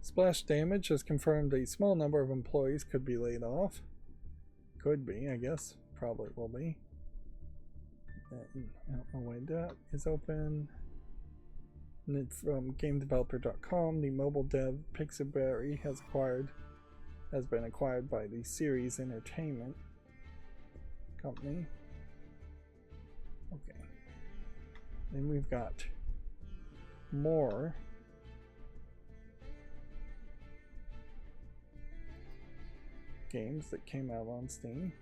Splash Damage has confirmed a small number of employees could be laid off. Could be, I guess. Probably will be. I don't know why that is open. And it's from GameDeveloper.com. The mobile dev Pixelberry has been acquired by the Series Entertainment company. Okay. Then we've got more games that came out on Steam.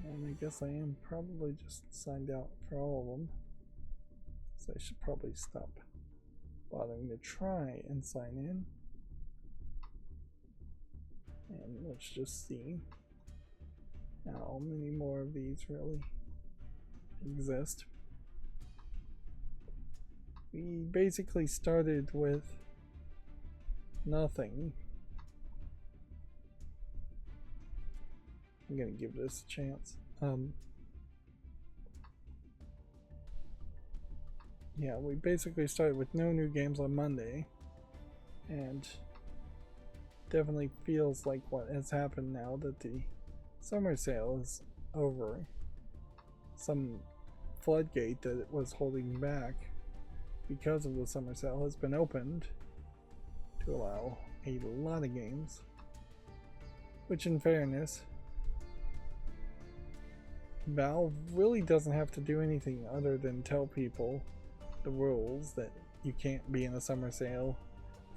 And I guess I am probably just signed out for all of them. So I should probably stop bothering to try and sign in. And let's just see how many more of these really exist. We basically started with nothing. I'm gonna give this a chance. Yeah, we basically started with no new games on Monday, and definitely feels like what has happened now that the summer sale is over. Some floodgate that it was holding back because of the summer sale has been opened to allow a lot of games, which in fairness, Valve really doesn't have to do anything other than tell people the rules that you can't be in a summer sale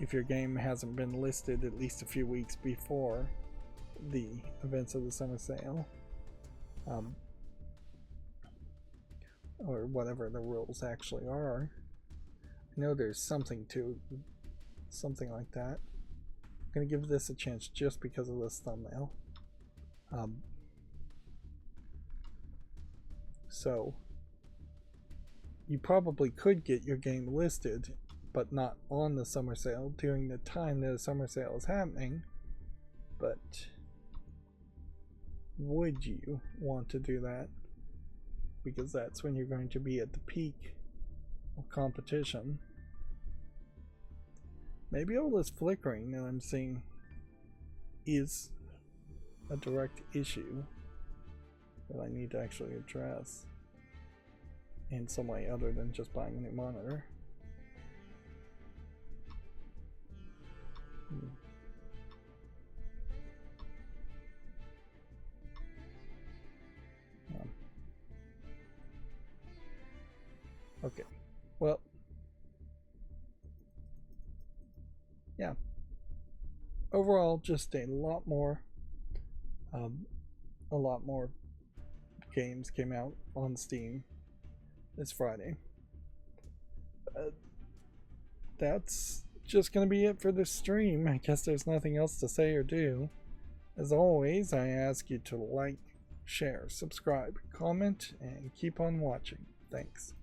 if your game hasn't been listed at least a few weeks before the events of the summer sale, or whatever the rules actually are. I know there's something like that. I'm gonna give this a chance just because of this thumbnail. So you probably could get your game listed, but not on the summer sale during the time that the summer sale is happening. But would you want to do that? Because that's when you're going to be at the peak of competition. Maybe all this flickering that I'm seeing is a direct issue that I need to actually address in some way other than just buying a new monitor. Okay, well, yeah, overall just a lot more games came out on Steam this Friday. that's just going to be it for this stream. I guess there's nothing else to say or do. As always, I ask you to like, share, subscribe, comment, and keep on watching. Thanks.